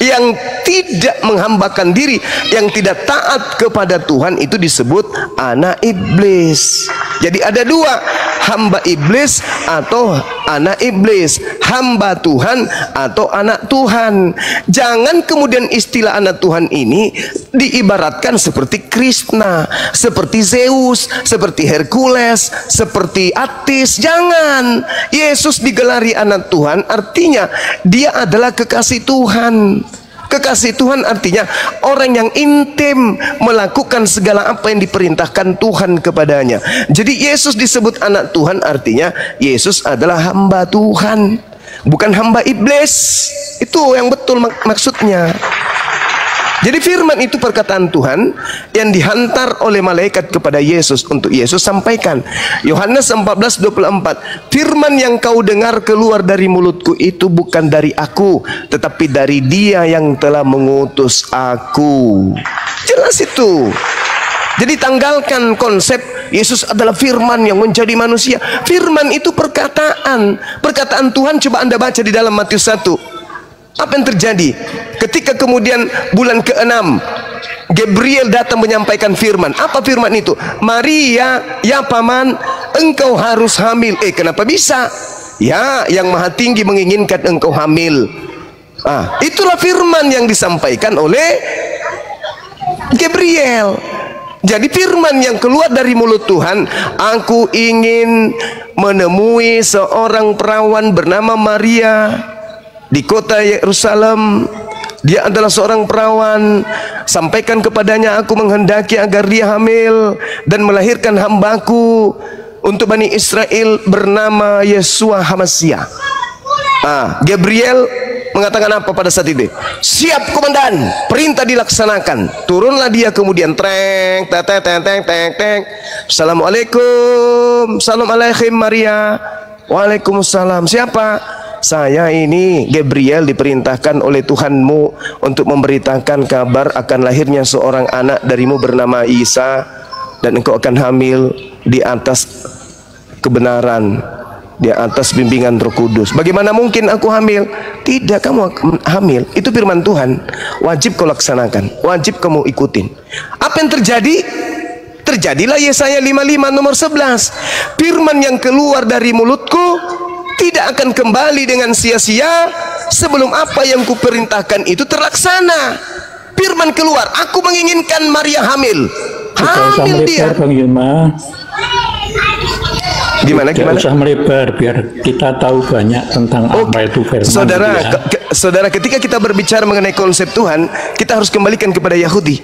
Yang tidak menghambakan diri, yang tidak taat kepada Tuhan itu disebut anak iblis. Jadi ada dua, hamba iblis atau anak iblis, hamba Tuhan atau anak Tuhan. Jangan kemudian istilah anak Tuhan ini diibaratkan seperti Krishna, seperti Zeus, seperti Hercules, seperti Atis. Jangan. Yesus digelari anak Tuhan artinya dia adalah kekasih Tuhan. Kekasih Tuhan artinya orang yang intim melakukan segala apa yang diperintahkan Tuhan kepadanya. Jadi Yesus disebut anak Tuhan artinya Yesus adalah hamba Tuhan, bukan hamba iblis. Itu yang betul maksudnya. Jadi firman itu perkataan Tuhan yang dihantar oleh malaikat kepada Yesus untuk Yesus sampaikan. Yohanes 14:24, firman yang kau dengar keluar dari mulutku itu bukan dari aku, tetapi dari Dia yang telah mengutus aku. Jelas itu. Jadi tanggalkan konsep Yesus adalah firman yang menjadi manusia. Firman itu perkataan. Perkataan Tuhan coba Anda baca di dalam Matius 1. Apa yang terjadi ketika kemudian bulan ke-6 Gabriel datang menyampaikan firman? Apa firman itu? Maria, ya paman, engkau harus hamil. Kenapa bisa? Ya, yang maha tinggi menginginkan engkau hamil. Itulah firman yang disampaikan oleh Gabriel. Jadi firman yang keluar dari mulut Tuhan, aku ingin menemui seorang perawan bernama Maria di kota Yerusalem. Dia adalah seorang perawan. Sampaikan kepadanya, aku menghendaki agar dia hamil dan melahirkan hambaku untuk Bani Israel bernama Yeshua Hamasia. Gabriel mengatakan apa pada saat itu? Siap komandan, perintah dilaksanakan. Turunlah dia kemudian, treng, teng. Assalamualaikum, assalamualaikum Maria. Waalaikumsalam. Siapa? Saya ini Gabriel, diperintahkan oleh Tuhanmu untuk memberitakan kabar akan lahirnya seorang anak darimu bernama Isa, dan engkau akan hamil di atas kebenaran, di atas bimbingan Roh Kudus. Bagaimana mungkin aku hamil? Tidak, kamu hamil. Itu firman Tuhan. Wajib kau laksanakan, wajib kamu ikutin. Apa yang terjadi? Terjadilah Yesaya 55 nomor 11. Firman yang keluar dari mulutku tidak akan kembali dengan sia-sia sebelum apa yang kuperintahkan itu terlaksana. Firman keluar, aku menginginkan Maria hamil. Hamil dia. Bang Yilma. Gimana? Tidak usah melebar biar kita tahu banyak tentang apa itu firman. Saudara, ketika kita berbicara mengenai konsep Tuhan, kita harus kembalikan kepada Yahudi.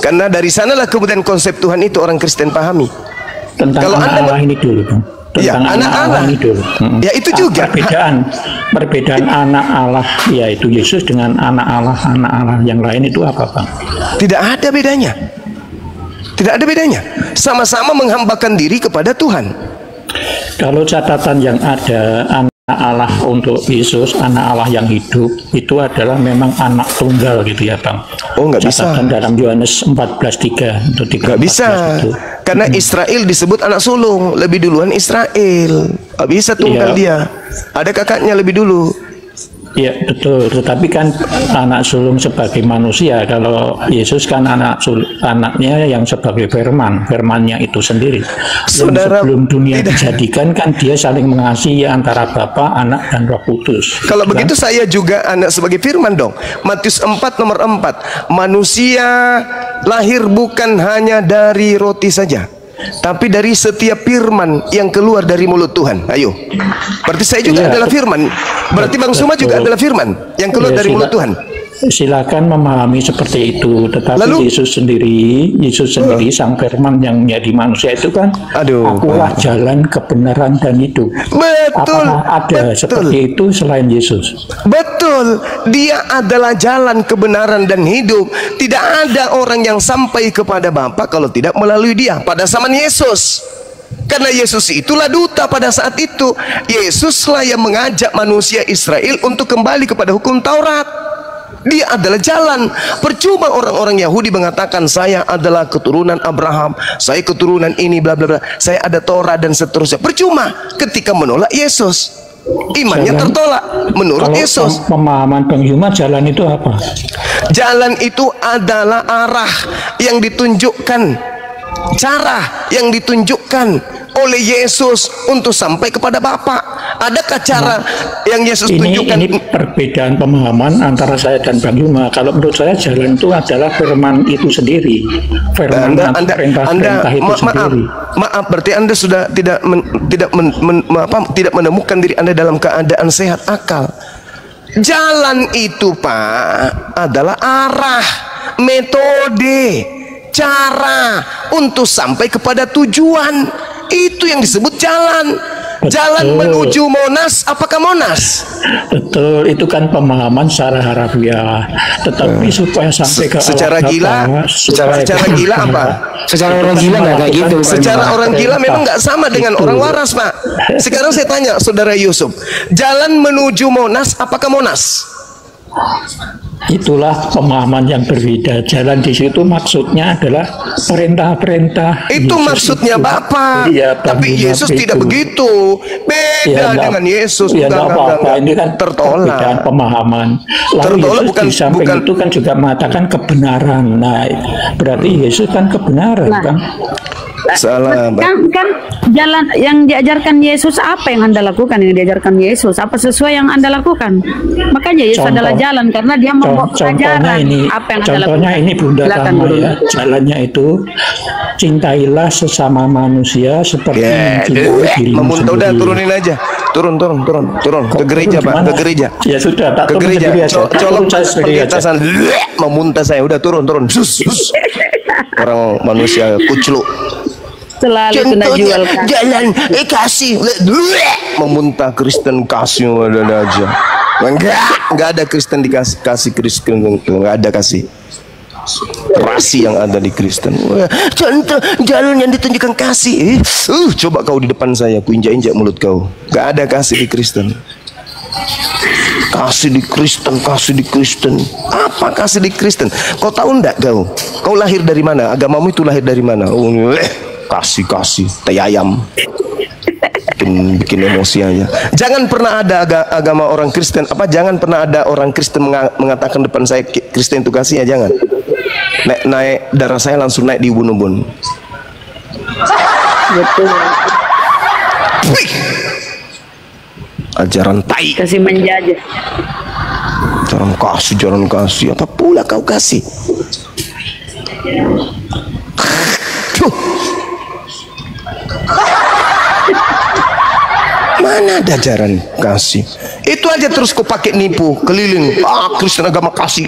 Karena dari sanalah kemudian konsep Tuhan itu orang Kristen pahami. Tentang kalau anak Allah ini dulu, Bang. Tentang anak Allah ini dulu. Ya itu juga perbedaan anak Allah yaitu Yesus dengan anak Allah yang lain itu apa, Bang? Tidak ada bedanya. Tidak ada bedanya. Sama-sama menghambakan diri kepada Tuhan. Kalau catatan yang ada, anak Allah untuk Yesus, anak Allah yang hidup itu adalah memang anak tunggal gitu ya, Bang. Oh, nggak bisa. Catatan dalam Yohanes 14:3 atau 3. Nggak bisa. Itu. Karena Israel disebut anak sulung, lebih duluan Israel. Nggak bisa tunggal dia. Ada kakaknya lebih dulu. Ya betul, tetapi kan anak sulung sebagai manusia. Kalau Yesus kan anaknya yang sebagai firmannya itu sendiri. Saudara, sebelum dunia dijadikan kan dia saling mengasihi antara Bapa, Anak dan Roh Kudus. Kalau begitu saya juga anak sebagai firman dong. Matius 4 nomor 4. Manusia lahir bukan hanya dari roti saja, tapi dari setiap firman yang keluar dari mulut Tuhan. Ayo. Berarti saya juga adalah firman. Berarti Bang Suma juga adalah firman yang keluar dari mulut Tuhan. Silakan memahami seperti itu. Tetapi Yesus sendiri sang firman yang menjadi manusia itu kan, akulah jalan, kebenaran dan hidup. Betul. Apakah ada seperti itu selain Yesus? Betul. Dia adalah jalan, kebenaran dan hidup. Tidak ada orang yang sampai kepada Bapa kalau tidak melalui Dia. Pada zaman Yesus, Karena Yesus itulah duta pada saat itu. Yesuslah yang mengajak manusia Israel untuk kembali kepada hukum Taurat. Dia adalah jalan. Percuma orang-orang Yahudi mengatakan saya adalah keturunan Abraham, saya keturunan ini bla bla bla, saya ada Torah dan seterusnya. Percuma ketika menolak Yesus. Imannya tertolak menurut Yesus. Pemahaman Bang Yuma, jalan itu apa? Jalan itu adalah arah yang ditunjukkan, cara yang ditunjukkan oleh Yesus untuk sampai kepada Bapa. Adakah cara yang Yesus tunjukkan? Ini perbedaan pemahaman antara saya dan Bang Yuma. Kalau menurut saya jalan itu adalah firman itu sendiri. Firman perintah itu sendiri. Maaf, berarti Anda sudah tidak menemukan diri Anda dalam keadaan sehat akal. Jalan itu, Pak, adalah arah, metode, cara untuk sampai kepada tujuan. Itu yang disebut jalan. Jalan menuju Monas, apakah Monas? Betul, itu kan pemahaman secara harafiah. Tetapi supaya sampai ke secara gila, secara gila apa? Secara orang gila nggak kayak gitu. Secara orang gila memang nggak sama dengan orang waras, Pak. Sekarang saya tanya, Saudara Yusuf, jalan menuju Monas, apakah Monas? Itulah pemahaman yang berbeda. Jalan di situ maksudnya adalah perintah-perintah. Itu Yesus maksudnya itu. Bapak. Iya, tapi Yesus tidak begitu. Beda dengan Yesus. Ya, apa-apa. Ini kan tertolak. Perbedaan pemahaman. Lalu tertolak Yesus di samping itu kan juga mengatakan kebenaran. Nah, berarti Yesus kan kebenaran, kan? Salah, kan jalan yang diajarkan Yesus, apa yang Anda lakukan yang diajarkan Yesus? Apa sesuai yang Anda lakukan? Makanya Yesus adalah jalan karena dia membawa pelajaran. Apa yang Anda lakukan? Contohnya ini Bunda Tama ya, jalannya itu cintailah sesama manusia seperti mencintai dirimu sendiri. Udah turunin aja. Turun ke gereja, Pak, ke gereja. Ya sudah, ke gereja. Colok perlintasan memuntah saya. Udah turun. Sus. Orang manusia kucluk. Selalu kena jual jalan kasih memuntah Kristen kasih ada aja. Enggak ada Kristen dikasih Kristen, enggak ada kasih. Rasi yang ada di Kristen. Contoh jalan yang ditunjukkan kasih. Coba kau di depan saya, ku injak-injak mulut kau. Enggak ada kasih di Kristen. Kasih di Kristen. Apa kasih di Kristen? Kau tahu enggak kau? Kau lahir dari mana? Agamamu itu lahir dari mana? Kasih tai ayam. Bikin emosi aja. Jangan pernah ada agama orang Kristen. Jangan pernah ada orang Kristen mengatakan depan saya Kristen itu kasih, ya jangan. Naik darah saya langsung naik di ubun-ubun. Betul. Wih. Ajaran tai. Kasih menjajah. Jalan kasih. Apa pula kau kasih? Mana ada ajaran kasih? Itu aja terus kau pakai nipu keliling. Kristen agama kasih.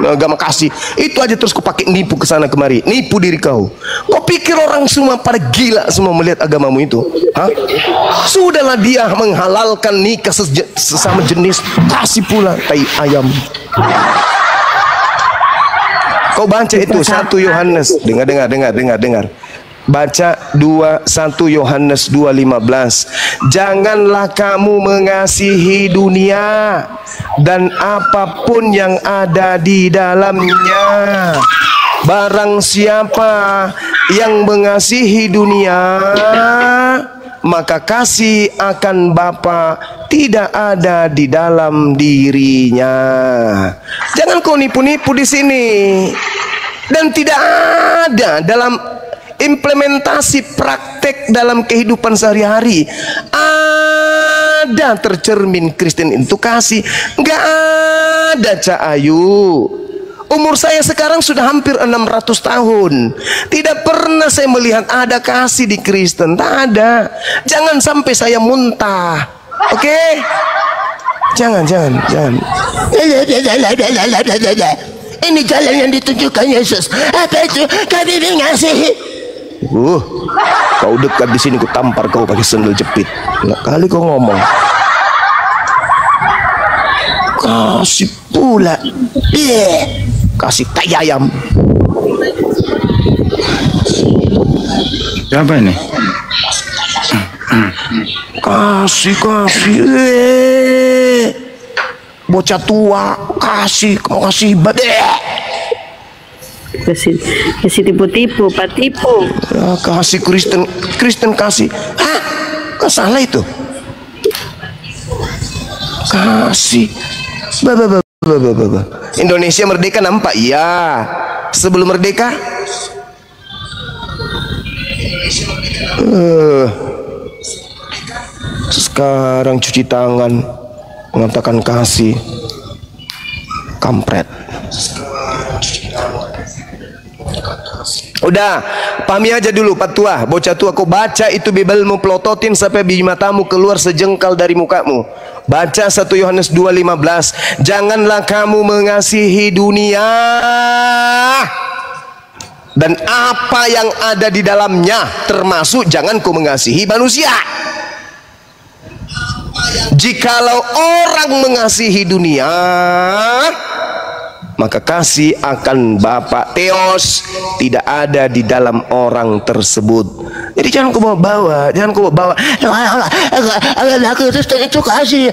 Agama kasih. Itu aja terus kau pakai nipu ke sana kemari. Nipu diri kau. Kau pikir orang semua pada gila semua melihat agamamu itu? Sudahlah, dia menghalalkan nikah sesama jenis. Kasih pula tai ayam. Kau baca itu 1 Yohanes. Dengar. Baca 1 Yohanes 2:15. Janganlah kamu mengasihi dunia dan apapun yang ada di dalamnya. Barang siapa yang mengasihi dunia, maka kasih akan Bapa tidak ada di dalam dirinya. Jangan kau nipu-nipu di sini. Dan tidak ada dalam implementasi praktek dalam kehidupan sehari-hari ada tercermin Kristen itu kasih. Nggak ada, Cak Ayu. Umur saya sekarang sudah hampir 600 tahun. Tidak pernah saya melihat ada kasih di Kristen. Tak ada. Jangan sampai saya muntah. Oke? Jangan. Ini jalan yang ditunjukkan Yesus. Apa itu? Kami mengasihi. Kau dekat di sini, ku tampar kau pakai sendal jepit. Kali kau ngomong. Kasih pula. Kasih tai ayam. Siapa ini? Kasih. Bocah tua kasih kasih tipu-tipu, Pak, tipu. Ya, kasih Kristen kasih. Hah? Gak salah itu. Kasih. Indonesia merdeka nampak? Iya. Sebelum merdeka? Sekarang cuci tangan, mengatakan kasih. Kampret. Udah, pahami aja dulu Pak Tua, bocah tua, kau baca itu Bibelmu, pelototin sampai biji matamu keluar sejengkal dari mukamu. Baca 1 Yohanes 2:15. Janganlah kamu mengasihi dunia dan apa yang ada di dalamnya, termasuk jangan kau mengasihi manusia. Jikalau orang mengasihi dunia, maka kasih akan Bapa Theos tidak ada di dalam orang tersebut. Jadi jangan kau bawa, aku itu kasih.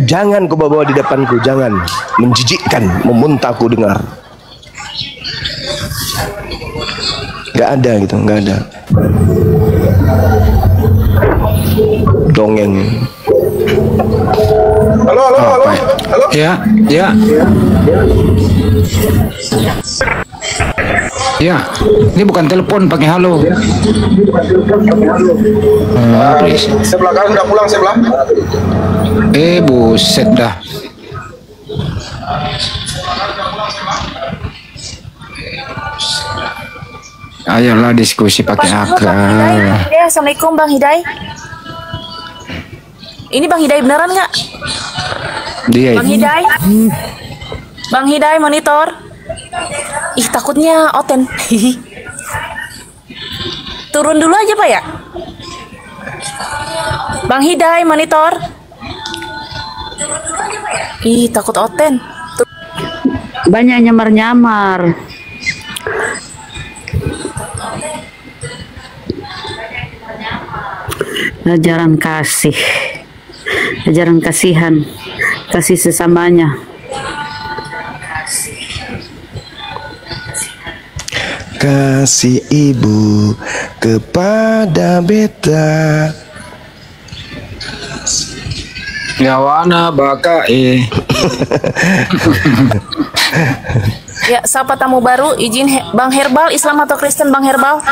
Jangan kau bawa di depanku, jangan. Menjijikkan, memuntahku dengar. Gak ada gitu, gak ada. Dongeng. Halo. Ya. Ya, ini bukan telepon pakai halo. Please. Sebelah kan udah pulang sebelah. Buset dah. Ayolah diskusi pakai akal. Ya, Assalamualaikum Bang Hidai. Ini Bang Hidai beneran nggak? Dia. Bang Hidai monitor. Ih, takutnya Oten. Turun dulu aja Pak ya. Bang Hidai monitor. Ih, takut Oten. Banyak nyamar-nyamar. Ajaran kasih, ajaran kasihan, kasih sesamanya. Kasih ibu kepada beta. Nyawana baka Ya, siapa tamu baru? Izin Bang Herbal, Islam atau Kristen Bang Herbal?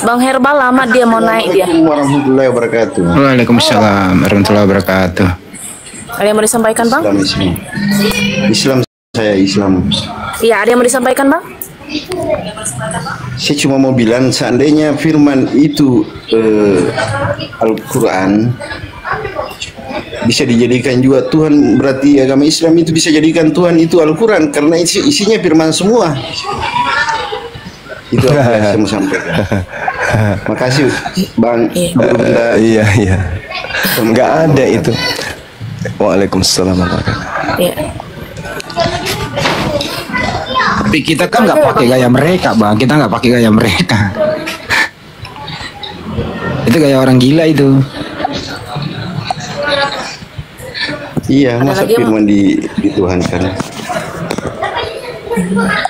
Bang Herbal lama dia mau naik dia. Warahmatullahi wabarakatuh. Waalaikumsalam warahmatullahi wabarakatuh. Ada yang mau disampaikan Bang? Islam saya Islam. Iya, ada yang mau disampaikan Bang? Saya cuma mau bilang seandainya firman itu Al-Quran bisa dijadikan juga Tuhan, berarti agama Islam itu bisa jadikan Tuhan itu Al-Quran karena isinya firman semua. Itu apa yang saya mau sampaikan. Makasih Bang. Iya. Enggak ada itu. Waalaikumsalam warahmatullahi wabarakatuh. Iya. Tapi kita kan nggak pakai gaya mereka, Bang. Kita nggak pakai gaya mereka. Itu gaya orang gila itu. Iya, masa firman dituhankan.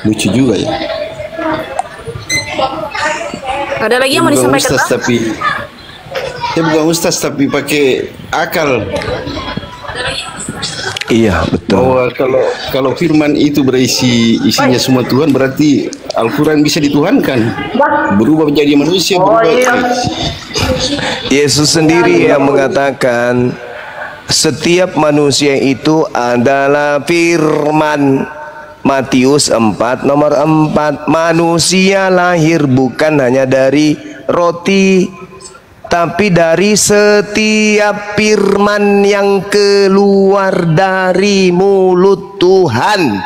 Lucu juga ya. Ada lagi yang mau disampaikan Bang? Saya bukan ustaz tapi pakai akal. Iya, betul. Bahwa kalau firman itu isinya semua Tuhan, berarti Al-Quran bisa dituhankan. Berubah menjadi manusia, berubah. Yesus sendiri yang mengatakan setiap manusia itu adalah firman. Matius 4 nomor 4. Manusia lahir bukan hanya dari roti, tapi dari setiap firman yang keluar dari mulut Tuhan.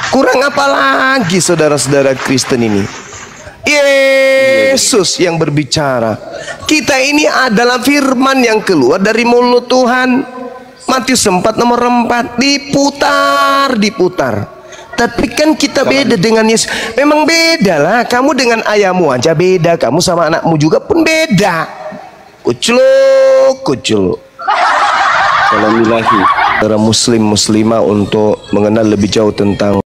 Kurang apa lagi saudara-saudara Kristen ini? Yesus yang berbicara. Kita ini adalah firman yang keluar dari mulut Tuhan. Matius 4 nomor 4. Diputar. Tapi kan kita beda dengan Yesus. Memang beda lah. Kamu dengan ayahmu aja beda. Kamu sama anakmu juga pun beda. Kucluk. Alhamdulillah. Para muslim muslimah untuk mengenal lebih jauh tentang